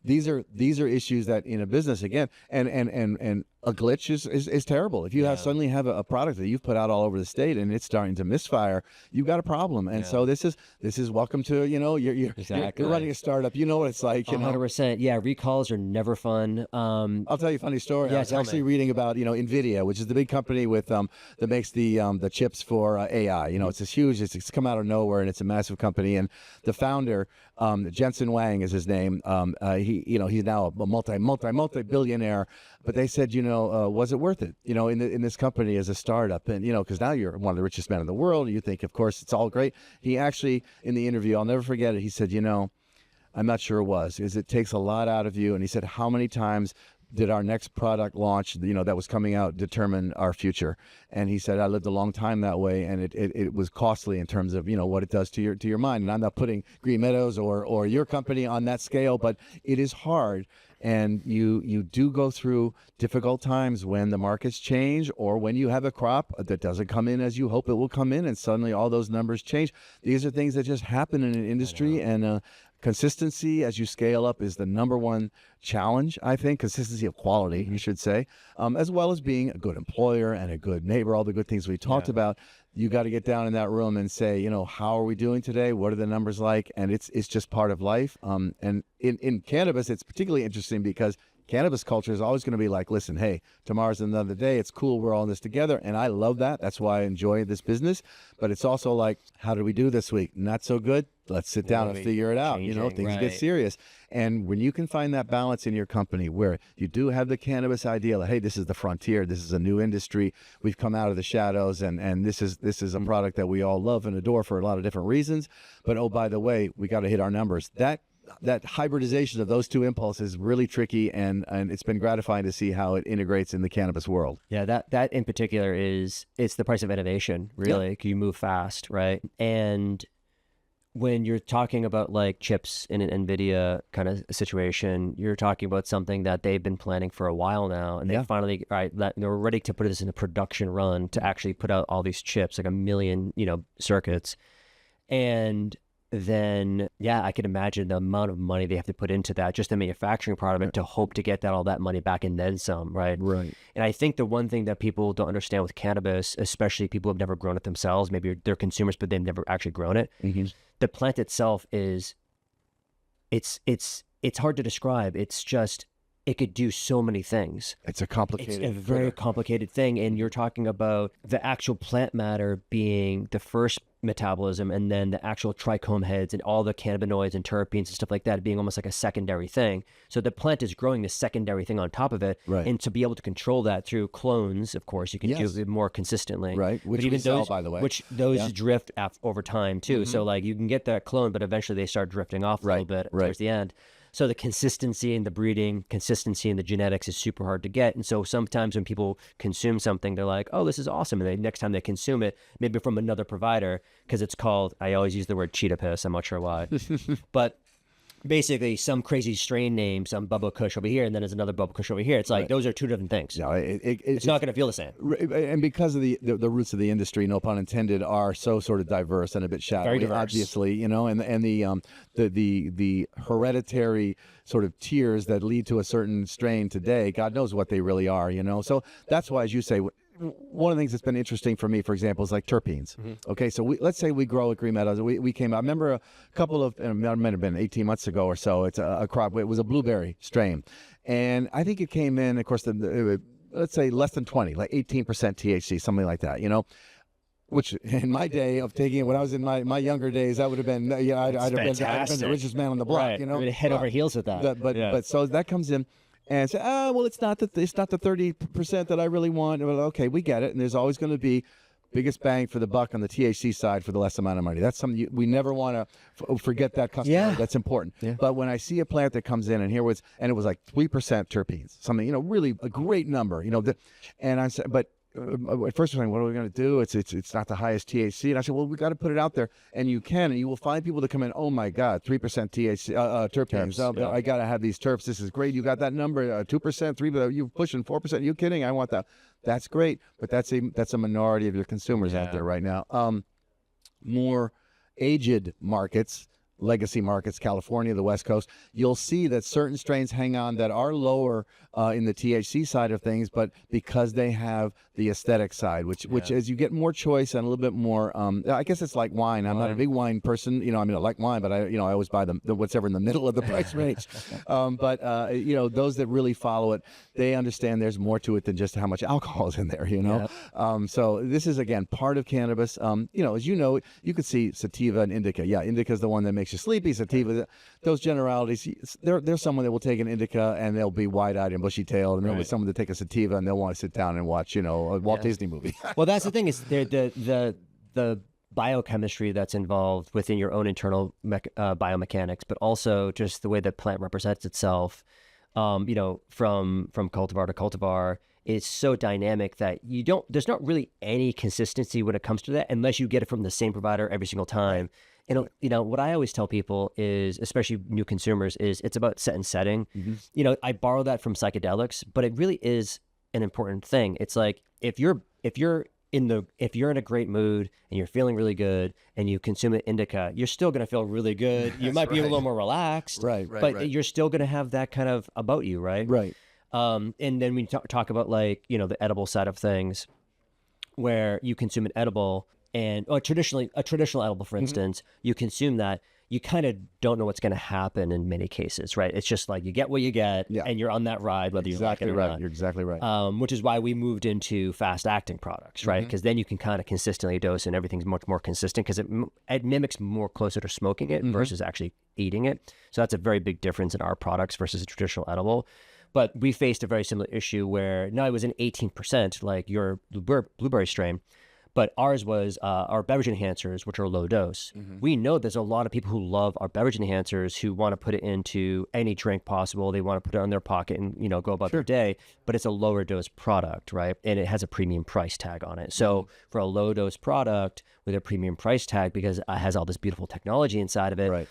these are issues that in a business, again, and a glitch is terrible. If you suddenly have a product that you've put out all over the state and it's starting to misfire, you've got a problem. And so this is welcome to, you're running a startup. You know what it's like. 100%. Yeah, recalls are never fun. I'll tell you a funny story. I was actually reading about, NVIDIA, which is the big company that makes the chips for AI. It's this huge, it's come out of nowhere, and it's a massive company. And the founder, Jensen Huang is his name. He's now a multi-billionaire. But they said, was it worth it? In this company as a startup, and because now you're one of the richest men in the world. You think, of course, it's all great. He actually, in the interview, I'll never forget it. He said, I'm not sure it was, because it takes a lot out of you. And he said, how many times did our next product launch, that was coming out, determine our future? And he said, I lived a long time that way, and it was costly in terms of, what it does to your mind. And I'm not putting Green Meadows or your company on that scale, but it is hard. And you do go through difficult times when the markets change, or when you have a crop that doesn't come in as you hope it will come in, and suddenly all those numbers change. These are things that just happen in an industry, and consistency as you scale up is the number one challenge, I think. Consistency of quality, you should say, as well as being a good employer and a good neighbor, all the good things we talked about. You got to get down in that room and say, how are we doing today? What are the numbers like? And it's just part of life. And in cannabis, it's particularly interesting because cannabis culture is always going to be like, listen, hey, tomorrow's another day. It's cool. We're all in this together. And I love that. That's why I enjoy this business. But it's also like, how did we do this week? Not so good. Let's sit down and figure it out. Things get serious. And when you can find that balance in your company where you do have the cannabis idea, like, hey, this is the frontier. This is a new industry. We've come out of the shadows, and this is a product that we all love and adore for a lot of different reasons. But, oh, by the way, we got to hit our numbers. That hybridization of those two impulses is really tricky, and it's been gratifying to see how it integrates in the cannabis world. Yeah, that in particular it's the price of innovation, really. You move fast, right? And when you're talking about like chips in an NVIDIA kind of situation, you're talking about something that they've been planning for a while now, and they finally, they're ready to put this in a production run to actually put out all these chips, like 1 million, circuits. And then, I could imagine the amount of money they have to put into that, just the manufacturing part of it, to hope to get all that money back and then some, right? Right. And I think the one thing that people don't understand with cannabis, especially people who have never grown it themselves, maybe they're consumers, but they've never actually grown it. The plant itself it's hard to describe. It's just, it could do so many things. It's a complicated, it's a very complicated thing. And you're talking about the actual plant matter being the first metabolism, and then the actual trichome heads and all the cannabinoids and terpenes and stuff like that being almost like a secondary thing. So the plant is growing this secondary thing on top of it. Right. And to be able to control that through clones, of course, you can do it more consistently. Right. Which even we sell, by the way. Which those drift over time too. So like you can get that clone, but eventually they start drifting off a little bit towards the end. So the consistency in the breeding, consistency in the genetics is super hard to get. And so sometimes when people consume something, they're like, oh, this is awesome. And next time they consume it, maybe from another provider, because it's called, I always use the word cheetah piss. I'm not sure why. But basically some crazy strain name, some Bubba Kush over here, and then there's another Bubba Kush over here. It's like, those are two different things. No, it's not going to feel the same. And because of the roots of the industry, no pun intended, are so sort of diverse and a bit shadowy, very diverse, obviously, and the hereditary sort of tiers that lead to a certain strain today, God knows what they really are, So that's why, as you say, one of the things that's been interesting for me, for example, is like terpenes. Okay, so let's say we grow at Green Meadows. We came out. I remember a couple of, it might have been 18 months ago or so. It's a crop. It was a blueberry strain, and I think it came in. Of course, let's say less than 20, like 18% THC, something like that. Which in my day of taking it, when I was in my younger days, that would have been, I'd have been the richest man on the block. Right. Head over heels with that. But so that comes in. And say, well, it's not the 30% that I really want. Well, okay, we get it. And there's always going to be biggest bang for the buck on the THC side for the less amount of money. That's something we never want to forget that customer. Yeah. That's important. Yeah. But when I see a plant that comes in and it was like 3% terpenes, something, really a great number, and I said, but at first I'm saying, what are we going to do? It's not the highest THC. And I said, well, we got to put it out there, and you can, and you will find people that come in. Oh my God, 3% THC terpenes. I got to have these terps. This is great. You got that number, 2%, 3%. You pushing 4%. Are you kidding? I want that. That's great, but that's a minority of your consumers out there right now. More aged markets. Legacy markets, California, the West Coast, you'll see that certain strains hang on that are lower in the THC side of things, but because they have the aesthetic side, which is you get more choice and a little bit more. I guess it's like wine. I'm not a big wine person, I like wine, but I always buy the whatever in the middle of the price range. But those that really follow it, they understand there's more to it than just how much alcohol is in there. So this is again part of cannabis. As you could see sativa and indica. Yeah, indica is the one that makes you sleepy. Sativa, those generalities. There's someone that will take an indica and they'll be wide-eyed and bushy-tailed, and there'll be someone that take a sativa and they'll want to sit down and watch, a Walt Disney movie. Well, that's the thing is the biochemistry that's involved within your own internal biomechanics, but also just the way the plant represents itself, from cultivar to cultivar. Is so dynamic that there's not really any consistency when it comes to that unless you get it from the same provider every single time. And what I always tell people is, especially new consumers, is it's about set and setting. Mm-hmm. I borrow that from psychedelics, but it really is an important thing. It's like if you're in a great mood and you're feeling really good and you consume an indica, you're still going to feel really good. You might be a little more relaxed, but you're still going to have that kind of about you, right? Right. And then we talk about the edible side of things, where you consume an edible or a traditional edible, for instance, you consume that, you kind of don't know what's going to happen in many cases, right? It's just like you get what you get, and you're on that ride, whether you like it or not. You're exactly right. Which is why we moved into fast-acting products, right? Because then you can kind of consistently dose, and everything's much more consistent because it mimics more closer to smoking it versus actually eating it. So that's a very big difference in our products versus a traditional edible. But we faced a very similar issue where now it was an 18%, like your blueberry strain, but ours was our beverage enhancers, which are low dose. We know there's a lot of people who love our beverage enhancers who want to put it into any drink possible. They want to put it on their pocket and go about their day, but it's a lower dose product, right? And it has a premium price tag on it. So for a low dose product with a premium price tag, because it has all this beautiful technology inside of it,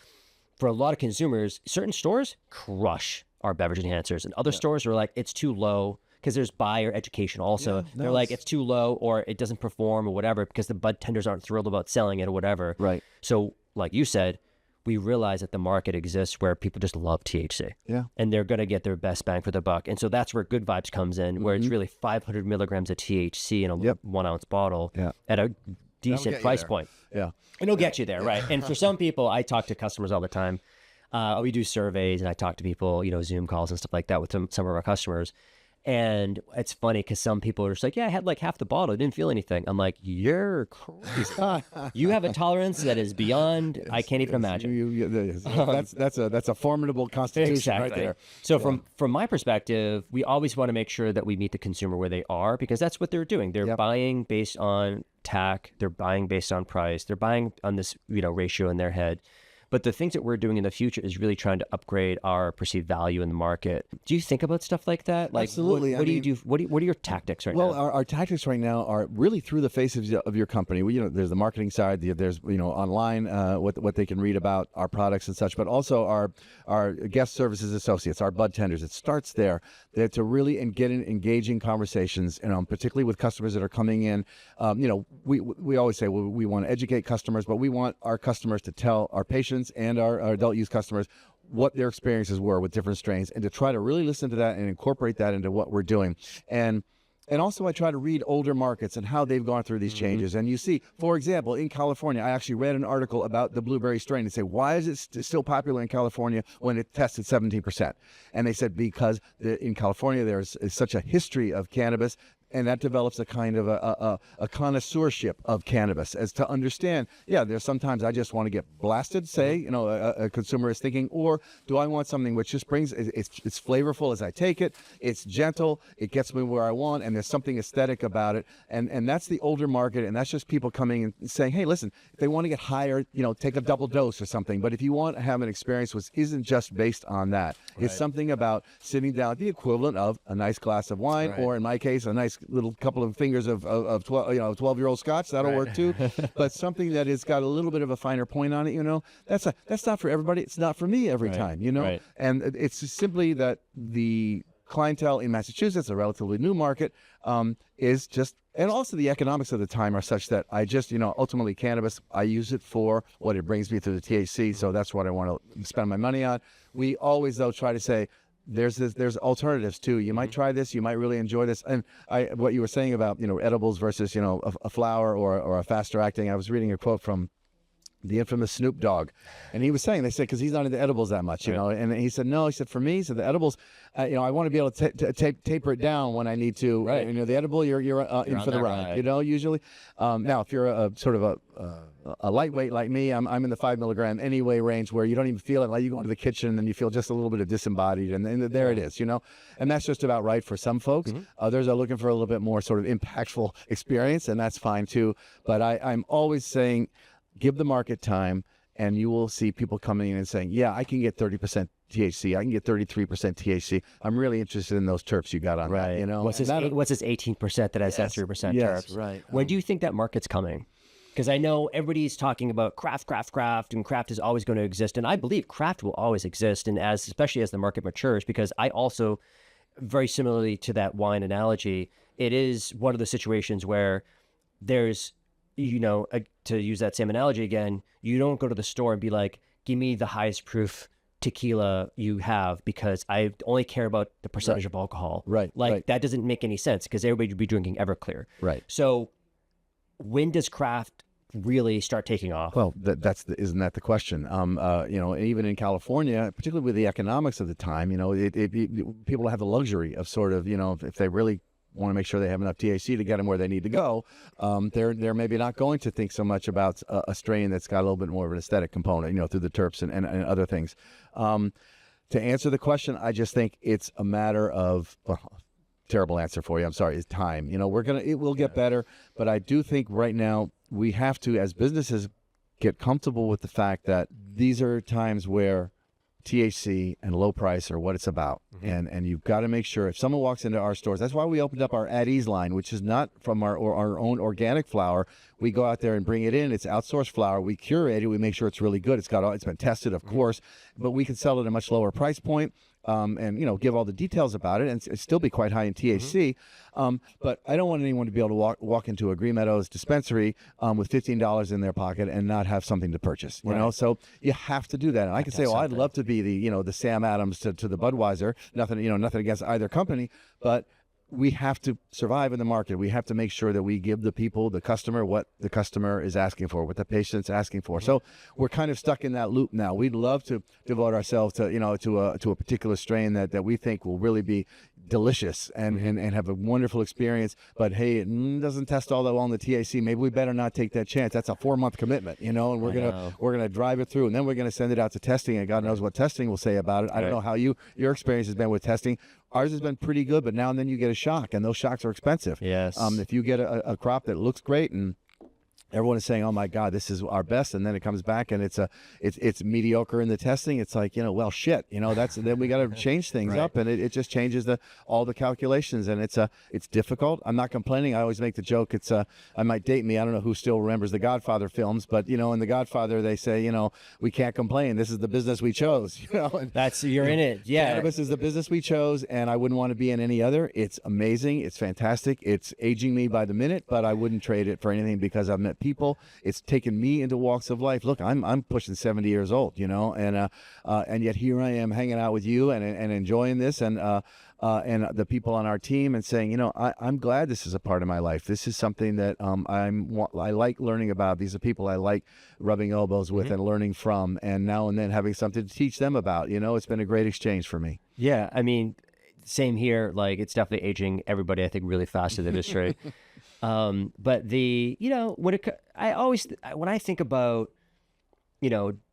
for a lot of consumers, certain stores crush our beverage enhancers, and other stores are like, it's too low, because there's buyer education also. They're like, it's too low, or it doesn't perform, or whatever, because the bud tenders aren't thrilled about selling it or whatever. Right. So like you said, we realize that the market exists where people just love THC. Yeah. And they're going to get their best bang for their buck. And so that's where Good Vibes comes in, where it's really 500 milligrams of THC in a 1 ounce bottle at a decent price point. Yeah. And it'll get you there, right? And for some people, I talk to customers all the time. We do surveys, and I talk to people, Zoom calls and stuff like that with some of our customers. And it's funny because some people are just like, I had like half the bottle, I didn't feel anything. I'm like, you're crazy. You have a tolerance that is beyond, I can't even imagine. That's a formidable constitution right there. So from my perspective, we always want to make sure that we meet the consumer where they are, because that's what they're doing. They're buying based on TAC, they're buying based on price, they're buying on this ratio in their head. But the things that we're doing in the future is really trying to upgrade our perceived value in the market. Do you think about stuff like that? Like, absolutely. What do you do? What are your tactics right now? Well, our tactics right now are really through the face of your company. There's the marketing side. There's online what they can read about our products and such. But also our guest services associates, our bud tenders. It starts there. They're to really get in engaging conversations. Particularly with customers that are coming in. We always say we want to educate customers, but we want our customers to tell our patients and our adult use customers what their experiences were with different strains, and to try to really listen to that and incorporate that into what we're doing. And And also I try to read older markets and how they've gone through these changes. And you see, for example, in California, I actually read an article about the blueberry strain and say, why is it still popular in California when it tested 17%? And they said, because in California, there's such a history of cannabis, and that develops a kind of a connoisseurship of cannabis, as to understand, yeah, there's sometimes I just want to get blasted, say, a consumer is thinking, or do I want something which just brings, it's flavorful as I take it, it's gentle, it gets me where I want, and there's something aesthetic about it. And that's the older market, and that's just people coming and saying, hey, listen, if they want to get higher, take a double dose or something. But if you want to have an experience which isn't just based on that, it's something about sitting down, the equivalent of a nice glass of wine, or in my case, a nice little couple of fingers of 12-year-old scotch, that'll work too. But something that has got a little bit of a finer point on it, that's not for everybody. It's not for me every time, And it's simply that the clientele in Massachusetts, a relatively new market, is just, and also the economics of the time are such that I just, ultimately cannabis, I use it for what it brings me through the THC. So that's what I want to spend my money on. We always, though, try to say, there's alternatives too. You might try this, you might really enjoy this. And what you were saying about, edibles versus, a flower or a faster acting, I was reading a quote from the infamous Snoop Dogg, and he was saying, they said, because he's not into edibles that much, and he said, no, he said, for me, the edibles, I want to be able to taper it down when I need to. The edible, you're in for the ride, usually. Now, if you're a sort of a lightweight like me, I'm in the 5 milligram anyway range, where you don't even feel it. Like you go into the kitchen and you feel just a little bit of disembodied, and there it is, and that's just about right for some folks. Others are looking for a little bit more sort of impactful experience, and that's fine too. But I'm always saying, give the market time, and you will see people coming in and saying, yeah, I can get 30% THC. I can get 33% THC. I'm really interested in those terps you got on that, What's this 18% that has that 3% terps? Right. When do you think that market's coming? Because I know everybody's talking about craft, and craft is always going to exist. And I believe craft will always exist, and especially as the market matures, because I also, very similarly to that wine analogy, it is one of the situations where there's, to use that same analogy again, you don't go to the store and be like, give me the highest proof tequila you have, because I only care about the percentage of alcohol. That doesn't make any sense, because everybody would be drinking Everclear. So when does craft really start taking off? Well, isn't that the question? Even in California, particularly with the economics of the time, people have the luxury of sort of, if they really want to make sure they have enough THC to get them where they need to go, they're maybe not going to think so much about a strain that's got a little bit more of an aesthetic component, through the terps and other things. To answer the question, I just think it's a matter of, terrible answer for you, I'm sorry, is time. It will get better, but I do think right now we have to, as businesses, get comfortable with the fact that these are times where THC and low price are what it's about. And you've got to make sure, if someone walks into our stores, that's why we opened up our At Ease line, which is not from our own organic flower. We go out there and bring it in. It's outsourced flower. We curate it. We make sure it's really good. It's been tested, of course, but we can sell it at a much lower price point. And give all the details about it, and it's still be quite high in THC. But I don't want anyone to be able to walk into a Green Meadows dispensary with $15 in their pocket and not have something to purchase. You know, so you have to do that. And I can say, "Oh, I'd love to be the Sam Adams to the Budweiser." Nothing against either company, but we have to survive in the market. We have to make sure that we give the people, the customer, what the customer is asking for, what the patient's asking for. So we're kind of stuck in that loop now. We'd love to devote ourselves to a particular strain that we think will really be delicious and have a wonderful experience. But hey, it doesn't test all that well on the THC. Maybe we better not take that chance. That's a 4-month commitment, and we're gonna drive it through, and then we're gonna send it out to testing, and God knows what testing will say about it. I don't know how your experience has been with testing. Ours has been pretty good, but now and then you get a shock, and those shocks are expensive. Yes. If you get a crop that looks great and everyone is saying, "Oh my God, this is our best," and then it comes back and it's mediocre in the testing. It's like, well, shit, then we got to change things up, and it just changes all the calculations, and it's difficult. I'm not complaining. I always make the joke. I might date me. I don't know who still remembers the Godfather films, but in the Godfather they say, we can't complain. This is the business we chose. You're in it. Yeah. Cannabis is the business we chose, and I wouldn't want to be in any other. It's amazing. It's fantastic. It's aging me by the minute, but I wouldn't trade it for anything, because I've met people. It's taken me into walks of life. Look, I'm pushing 70 years old, and yet here I am hanging out with you and enjoying this, and the people on our team, and saying, I'm glad this is a part of my life. This is something that I like learning about. These are people I like rubbing elbows with and learning from, and now and then having something to teach them about. It's been a great exchange for me. Yeah, I mean, same here. Like, it's definitely aging everybody, I think, really fast in the industry. But when I think about,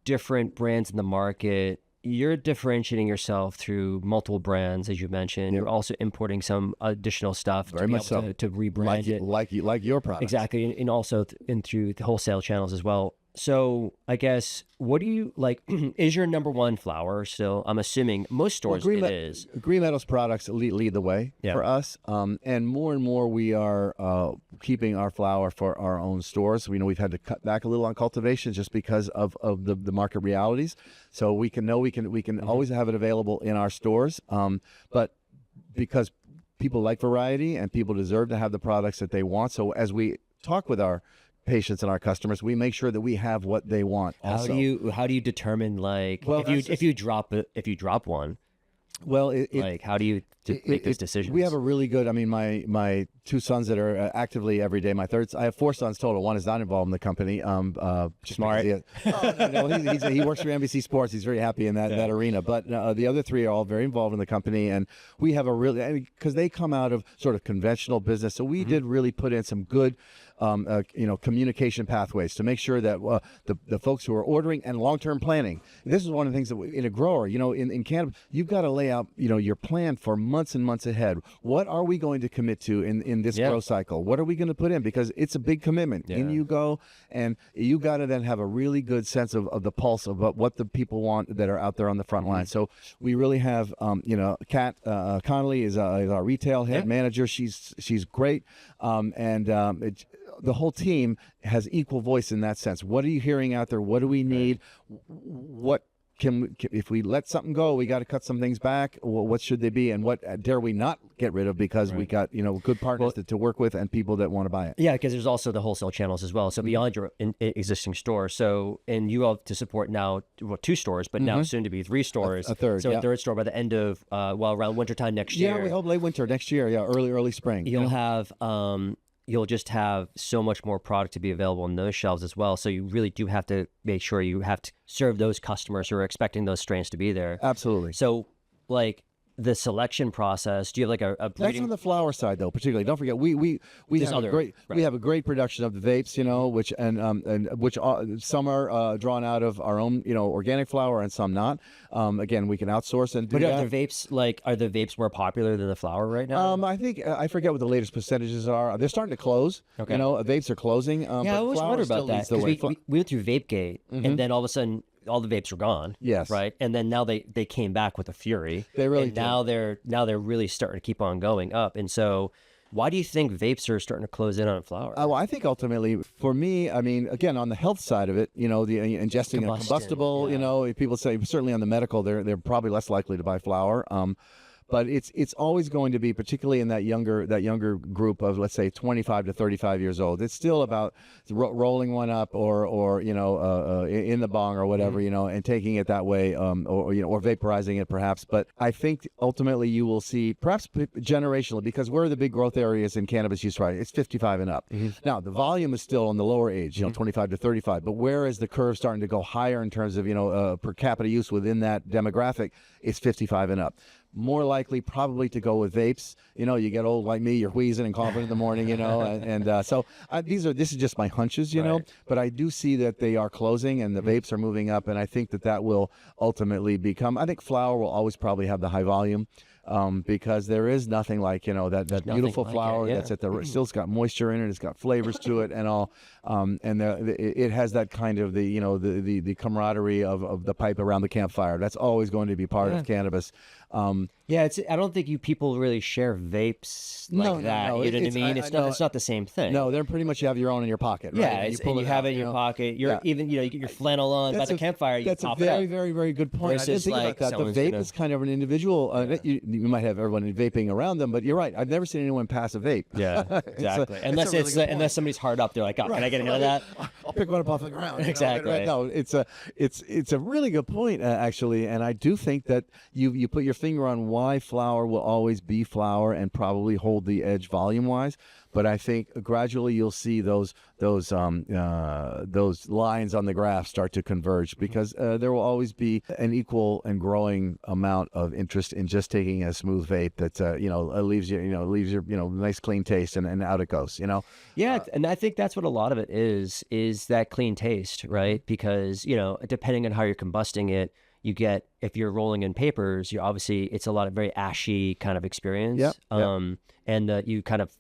different brands in the market, you're differentiating yourself through multiple brands, as you mentioned. You're also importing some additional stuff to rebrand it, like your product. Exactly, and also through the wholesale channels as well. So I guess, what do you like? Is your number one flower still? I'm assuming most stores it is. Green Meadows products lead the way for us, and more we are keeping our flower for our own stores. We know we've had to cut back a little on cultivation just because of the market realities. So we can always have it available in our stores, but because people like variety and people deserve to have the products that they want. So as we talk with our patients and our customers, we make sure that we have what they want. Also. How do you determine, like, if you drop one? Well, how do you make those decisions? We have a really good. I mean, my two sons that are actively every day. I have 4 sons total. One is not involved in the company. Smart. He works for NBC Sports. He's very happy in that arena. But the other 3 are all very involved in the company, and we have because they come out of sort of conventional business. So we did really put in some good, communication pathways to make sure that the folks who are ordering and long-term planning. This is one of the things that in a grower, in cannabis, you've got to lay out, your plan for months and months ahead. What are we going to commit to in this grow cycle? What are we going to put in? Because it's a big commitment. Yeah. In you go, and you got to then have a really good sense of the pulse of what the people want that are out there on the front line. So we really have, Kat Connolly is our retail head manager. She's great, the whole team has equal voice in that sense. What are you hearing out there? What do we need? What if we let something go, we got to cut some things back. What should they be, and what dare we not get rid of, because we got good partners to work with and people that want to buy it. Yeah, because there's also the wholesale channels as well. So beyond your existing store, and you have to support now 2 stores, but now soon to be 3 stores. A third, so a third store by the end of around wintertime next year. Yeah, we hope late winter next year. Yeah, early spring. You'll have. You'll just have so much more product to be available on those shelves as well. So you really do have to make sure you have to serve those customers who are expecting those strains to be there. Absolutely. So, like, the selection process, do you have like a breeding? That's on the flower side, though. Particularly, don't forget we have a great production of the vapes, which some are drawn out of our own organic flower and some not. Again, we can outsource and do but that. Are the vapes more popular than the flower right now? I think I forget what the latest percentages are. They're starting to close. Okay. Vapes are closing. Yeah, I always wonder about that, because we went through VapeGate, and then all of a sudden, all the vapes were gone. Yes. Right. And then now they came back with a fury. They really did. Now they're really starting to keep on going up. And so, why do you think vapes are starting to close in on flower? Well, I think ultimately, for me, I mean, again, on the health side of it, the ingesting a combustible, people say certainly on the medical, they're probably less likely to buy flower. But it's always going to be, particularly in that younger group of, let's say, 25 to 35 years old. It's still about rolling one up or in the bong or whatever, and taking it that way, or vaporizing it perhaps. But I think ultimately you will see, perhaps generationally, because where are the big growth areas in cannabis use, right? It's 55 and up. Now the volume is still on the lower age, 25 to 35. But where is the curve starting to go higher in terms of per capita use within that demographic? It's 55 and up. More likely probably to go with vapes. You get old like me, you're wheezing and coughing in the morning, so this is just my hunches, but I do see that they are closing and the vapes are moving up, and I think that will ultimately become, I think flower will always probably have the high volume. Because there is nothing like that beautiful flower that's at the still's got moisture in it, it's got flavors to it and all, and it has that kind of the camaraderie of the pipe around the campfire. That's always going to be part of cannabis. I don't think you people really share vapes like that. No, you know what I mean? It's not the same thing. No, they're pretty much, you have your own in your pocket. Right? Yeah, you have it in your pocket. You get your flannel on by the campfire. That's a very, very, very good point. I didn't think about that. The vape is kind of an individual. you might have everyone vaping around them, but you're right. I've never seen anyone pass a vape. Yeah, exactly. Unless somebody's hard up, they're like, oh, can I get into that? I'll pick one up off the ground. Exactly. Right? No, it's a really good point, actually, and I do think that you put your finger on why flower will always be flower and probably hold the edge volume-wise. But I think gradually you'll see those lines on the graph start to converge, because there will always be an equal and growing amount of interest in just taking a smooth vape that leaves your nice clean taste, and out it goes. Yeah, and I think that's what a lot of it is that clean taste, right? Because depending on how you're combusting it, you get, if you're rolling in papers, it's a lot of very ashy kind of experience. And you kind of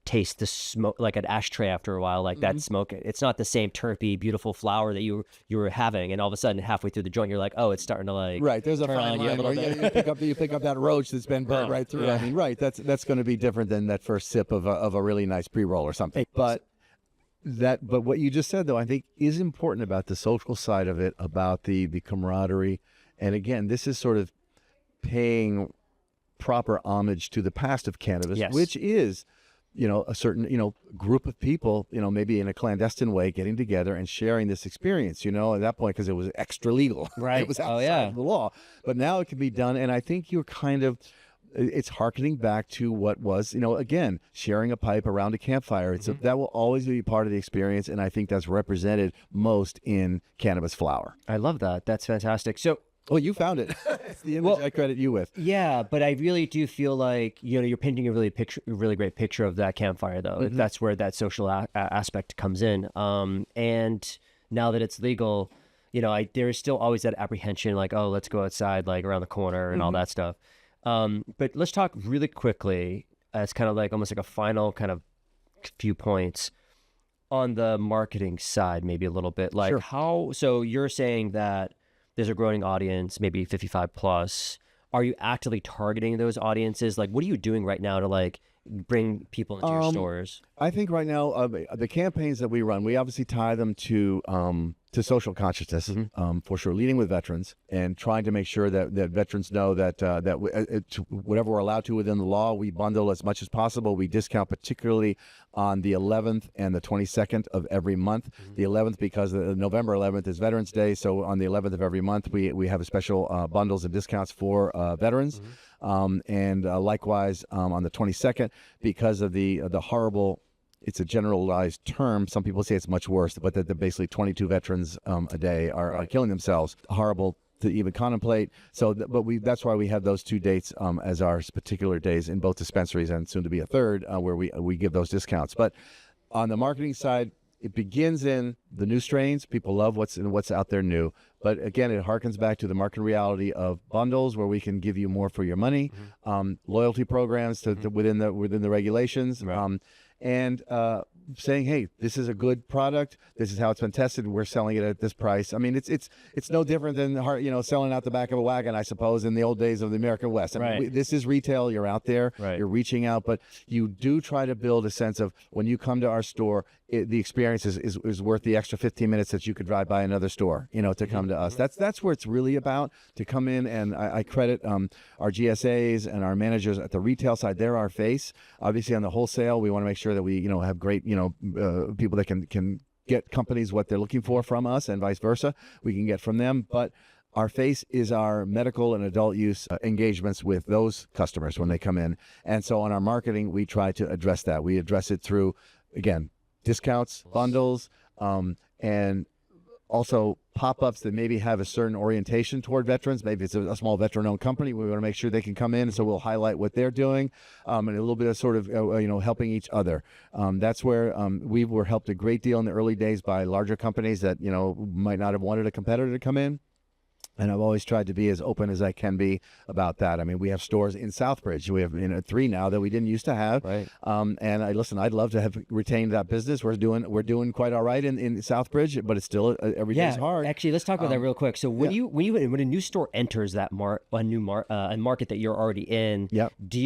taste the smoke, like an ashtray after a while, like that smoke. It's not the same terpy, beautiful flower that you were having, and all of a sudden halfway through the joint, you're like, oh, it's starting to like there's a fine line where you pick up that roach that's been burnt right through. I mean, that's going to be different than that first sip of a really nice pre-roll or something. But what you just said, though, I think is important about the social side of it, about the camaraderie. And again, this is sort of paying proper homage to the past of cannabis, which is a certain, group of people, maybe in a clandestine way, getting together and sharing this experience, at that point, because it was extra legal. Right. It was outside of the law. But now it can be done. And I think you're it's hearkening back to what was, again, sharing a pipe around a campfire. That will always be part of the experience. And I think that's represented most in cannabis flower. I love that. That's fantastic. So, well, you found it. It's the image I credit you with. Yeah, but I really do feel like you're painting a really great picture of that campfire, though. That's where that social aspect comes in. And now that it's legal, there is still always that apprehension, like, oh, let's go outside, like around the corner and all that stuff. But let's talk really quickly as kind of like almost like a final kind of few points on the marketing side, maybe a little bit. Like so you're saying that there's a growing audience, maybe 55 plus. Are you actively targeting those audiences? Like, what are you doing right now to like bring people into your stores? I think right now, the campaigns that we run, we obviously tie them to social consciousness, for sure, leading with veterans and trying to make sure that veterans know that whatever we're allowed to within the law, we bundle as much as possible. We discount particularly on the 11th and the 22nd of every month. The 11th because November 11th is Veterans Day, so on the 11th of every month, we have a special bundles and discounts for veterans. And likewise on the 22nd, because of the horrible, it's a generalized term. Some people say it's much worse, but that basically 22 veterans a day are killing themselves. Horrible to even contemplate. So, that's why we have those 2 dates as our particular days in both dispensaries, and soon to be a third where we give those discounts. But on the marketing side, it begins in the new strains. People love what's out there new. But again, it harkens back to the market reality of bundles where we can give you more for your money, loyalty programs within the regulations, and saying, hey, this is a good product. This is how it's been tested. We're selling it at this price. I mean, it's no different than selling out the back of a wagon, I suppose, in the old days of the American West. I mean, this is retail. You're out there. You're reaching out, but you do try to build a sense of when you come to our store, the experience is worth the extra 15 minutes that you could drive by another store, to come to us. That's where it's really about, to come in. And I credit our GSAs and our managers at the retail side. They're our face. Obviously, on the wholesale, we want to make sure that we have great people that can get companies what they're looking for from us, and vice versa. We can get from them, but our face is our medical and adult use engagements with those customers when they come in. And so on our marketing, we try to address that. We address it through, again, discounts, bundles, and also pop-ups that maybe have a certain orientation toward veterans. Maybe it's a small veteran-owned company. We want to make sure they can come in, so we'll highlight what they're doing, and a little bit of sort of helping each other. That's where we were helped a great deal in the early days by larger companies that might not have wanted a competitor to come in. And I've always tried to be as open as I can be about that. I mean, we have stores in Southbridge. We have 3 now that we didn't used to have. Right. And I'd love to have retained that business. We're doing quite all right in Southbridge, but it's still every day's hard. Actually, let's talk about that real quick. So when a new store enters that market that you're already in, do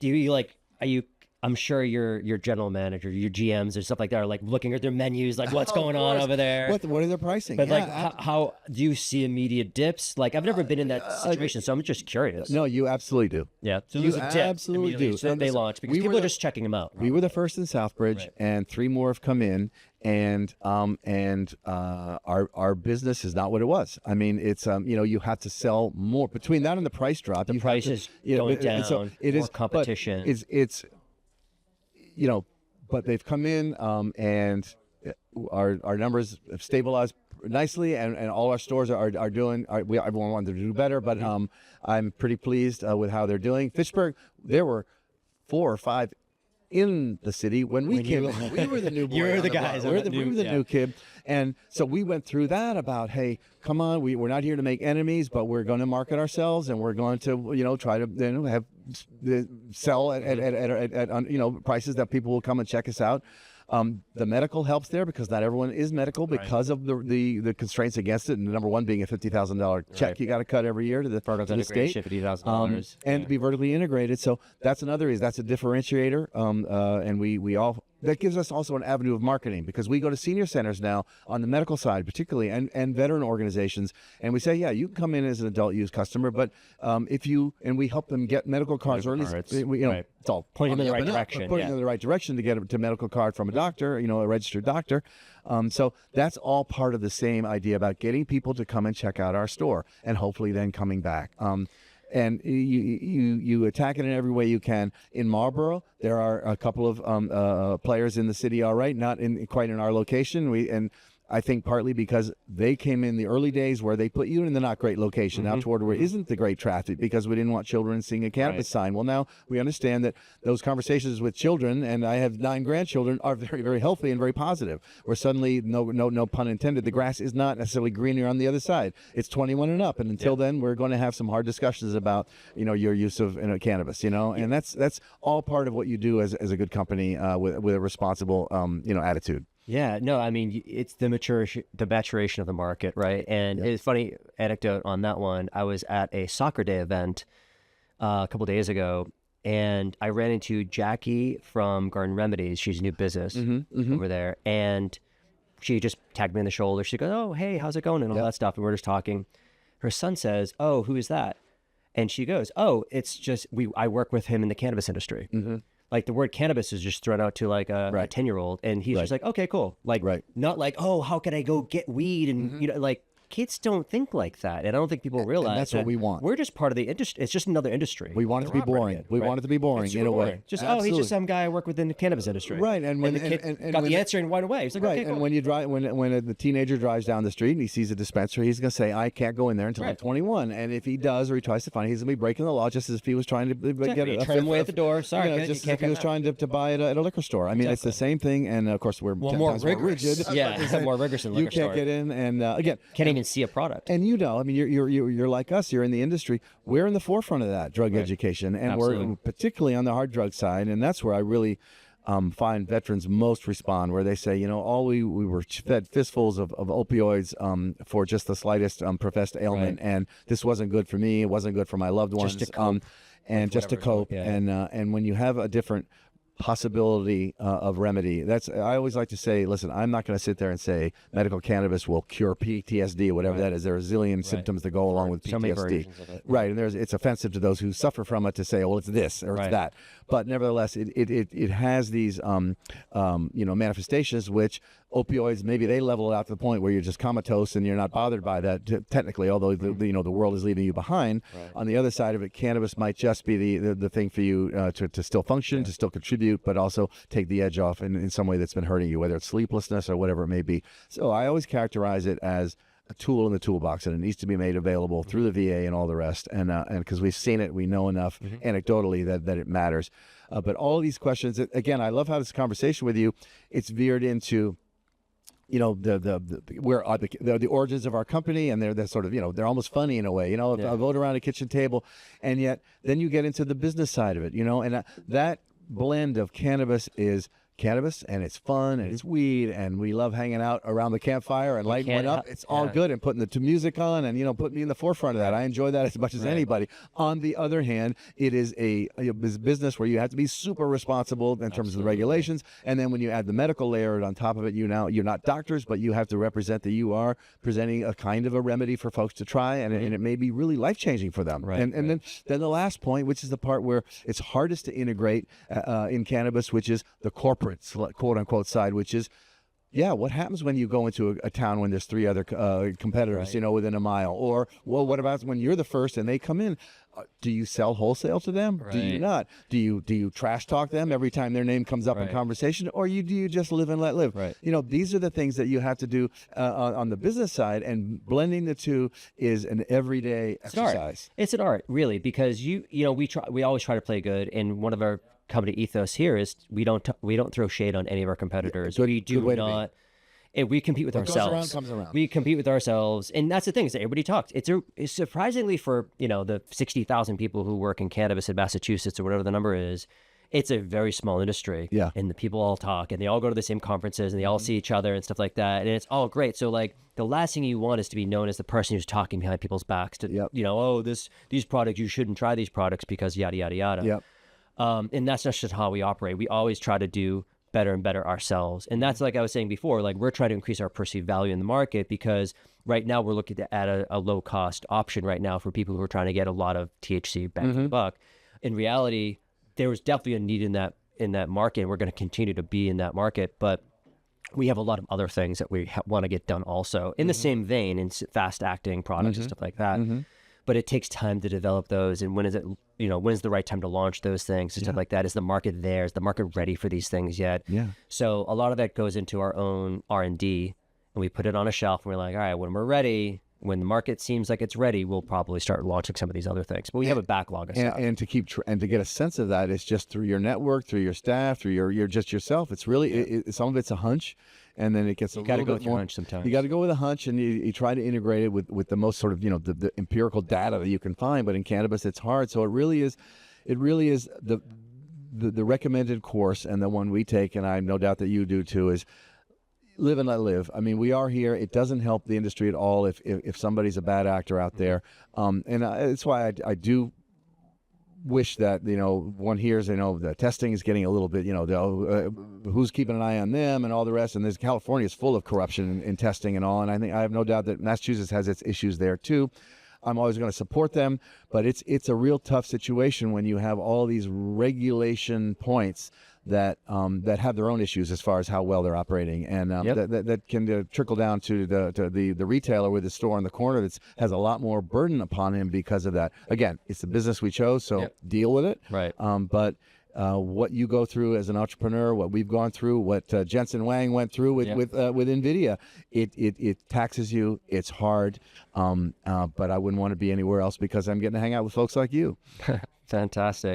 you like, are you I'm sure your general manager, your GMs and stuff like that are like looking at their menus, like what's going on over there. What are their pricing? But like, how do you see immediate dips? Like, I've never been in that situation, so I'm just curious. No, you absolutely do. Yeah, so You there's a dip absolutely do. So they launch because people are just checking them out. We were the first in Southbridge, and 3 more have come in, and our business is not what it was. I mean, it's you have to sell more between that and the price drop. The price is going down. So it is competition. It's but they've come in, and our numbers have stabilized nicely, and all our stores are doing. Everyone wanted to do better, but I'm pretty pleased with how they're doing. Fitchburg, there were 4 or 5 in the city when we came in. We were the new boy. You were the guys. We were the new kid. And so we went through that about, hey, come on, we're not here to make enemies, but we're going to market ourselves, and we're going to, try to have sell at prices that people will come and check us out. The medical helps there because not everyone is medical because of the constraints against it. And the number one being a $50,000 check you got to cut every year to the state, $50,000, and to be vertically integrated. So that's another that's a differentiator. And we all. That gives us also an avenue of marketing because we go to senior centers now on the medical side, particularly, and veteran organizations, and we say, yeah, you can come in as an adult use customer, but we help them get medical cards, or at least it's all pointing them in the right direction. Pointing them in the right direction to get a medical card from a doctor, a registered doctor. So that's all part of the same idea about getting people to come and check out our store, and hopefully then coming back. And you attack it in every way you can. In Marlboro, there are a couple of players in the city, all right, not quite in our location. I think partly because they came in the early days where they put you in the not great location out toward where isn't the great traffic because we didn't want children seeing a cannabis sign. Well, now we understand that those conversations with children, and I have 9 grandchildren, are very, very healthy and very positive. Where suddenly, no pun intended, the grass is not necessarily greener on the other side. It's 21 and up, and until then, we're going to have some hard discussions about your use of cannabis. And that's all part of what you do as a good company with a responsible attitude. Yeah, no, I mean, it's the maturation of the market, right? And it's funny anecdote on that one. I was at a soccer day event a couple days ago, and I ran into Jackie from Garden Remedies. She's a new business over there, and she just tagged me on the shoulder. She goes, "Oh, hey, how's it going?" and all that stuff. And we're just talking. Her son says, "Oh, who is that?" And she goes, "Oh, it's just I work with him in the cannabis industry." Like the word cannabis is just thrown out to like a 10-year-old, and he's just like, okay, cool. Like, not like, oh, how can I go get weed? And like kids don't think like that, and I don't think people realize. And that's what we want. We're just part of the industry. It's just another industry. We want it to be boring. We want it to be boring in a way. Just he's just some guy I work with in the cannabis industry. Right, and when the kid got the answer in one way, he's like, okay, cool. And when you drive, when the teenager drives down the street and he sees a dispensary, he's gonna say, I can't go in there until I'm 21. And if he does, or he tries to find it, he's gonna be breaking the law, just as if he was trying to get it. Turn him away at the door. Sorry, just as if he was trying to buy it at a liquor store. I mean, it's the same thing, and of course we're more rigid. Yeah, it's more rigorous than liquor store. You can't get in, and again, can't even see a product. And I mean, you're like us. You're in the industry. We're in the forefront of that drug education, and we're particularly on the hard drug side. And that's where I really find veterans most respond, where they say, all we were fed fistfuls of opioids for just the slightest professed ailment, and this wasn't good for me. It wasn't good for my loved ones. Just to cope. And when you have a different possibility of remedy. I always like to say, listen, I'm not going to sit there and say medical cannabis will cure PTSD or whatever that is. There are a zillion symptoms that go along with PTSD. So many versions of it. Right, and it's offensive to those who suffer from it to say, well, it's this or it's that. But nevertheless, it has these manifestations which opioids, maybe they level it out to the point where you're just comatose and you're not bothered by that technically, although the world is leaving you behind. On the other side of it, cannabis might just be the thing for you to still function, to still contribute, but also take the edge off in some way that's been hurting you, whether it's sleeplessness or whatever it may be. So I always characterize it as a tool in the toolbox, and it needs to be made available through the VA and all the rest. And because we've seen it, we know enough anecdotally that it matters. But all these questions, again, I love how this conversation with you, it's veered into where are the origins of our company, and they're sort of they're almost funny in a way, a vote around a kitchen table, and yet then you get into the business side of it, and that blend of cannabis is cannabis, and it's fun, and it's weed, and we love hanging out around the campfire and lighting one up. It's all good, and putting the music on, and putting me in the forefront of that. I enjoy that as much as anybody. On the other hand, it is a business where you have to be super responsible in terms of the regulations, and then when you add the medical layer on top of it, you're not doctors, but you have to represent that you are presenting a kind of a remedy for folks to try, and it may be really life-changing for them. Then the last point, which is the part where it's hardest to integrate in cannabis, which is the corporate quote-unquote side, which is, what happens when you go into a town when there's 3 other competitors, within a mile? Or, well, what about when you're the first and they come in? Do you sell wholesale to them? Do you not? Do you trash talk them every time their name comes up in conversation? Or do you just live and let live? These are the things that you have to do on the business side, and blending the two is an everyday exercise. It's an art, really, because we always try to play good, and one of our company ethos here is we don't throw shade on any of our competitors. We do not. We compete with ourselves. Goes around, comes around. We compete with ourselves, and that's the thing, is that everybody talks. It's surprisingly, for the 60,000 people who work in cannabis in Massachusetts or whatever the number is, it's a very small industry. And the people all talk, and they all go to the same conferences, and they all see each other and stuff like that, and it's all great. So like, the last thing you want is to be known as the person who's talking behind people's backs to these products, you shouldn't try these products because yada yada yada. And that's just how we operate. We always try to do better and better ourselves. And that's, like I was saying before, like, we're trying to increase our perceived value in the market, because right now we're looking at a low cost option right now for people who are trying to get a lot of THC back for the buck. In reality, there was definitely a need in that market, and we're going to continue to be in that market. But we have a lot of other things that we want to get done also in the same vein, in fast acting products and stuff like that. But it takes time to develop those. And when is the right time to launch those things and stuff like that? Is the market there? Is the market ready for these things yet? So a lot of that goes into our own R&D, and we put it on a shelf, and we're like, all right, when we're ready, when the market seems like it's ready, we'll probably start launching some of these other things. But we have a backlog of stuff. And to keep and to get a sense of that, it's just through your network, through your staff, through your just yourself. It's really some of it's a hunch, and then it gets you got to go with your hunch sometimes. You got to go with a hunch, and you try to integrate it with the most sort of the empirical data that you can find. But in cannabis, it's hard. So it really is the recommended course, and the one we take, and I have no doubt that you do too, is live and let live. I mean, we are here. It doesn't help the industry at all if somebody's a bad actor out there. And that's why I do wish that, one hears, the testing is getting a little bit, who's keeping an eye on them and all the rest. And California is full of corruption in testing and all. And I have no doubt that Massachusetts has its issues there too. I'm always going to support them, but it's a real tough situation when you have all these regulation points that have their own issues as far as how well they're operating, and that can trickle down to the retailer with the store on the corner that has a lot more burden upon him because of that. Again, it's the business we chose, so deal with it. But what you go through as an entrepreneur, what we've gone through, what Jensen Wang went through with NVIDIA, it taxes you. It's hard, but I wouldn't want to be anywhere else because I'm getting to hang out with folks like you. Fantastic.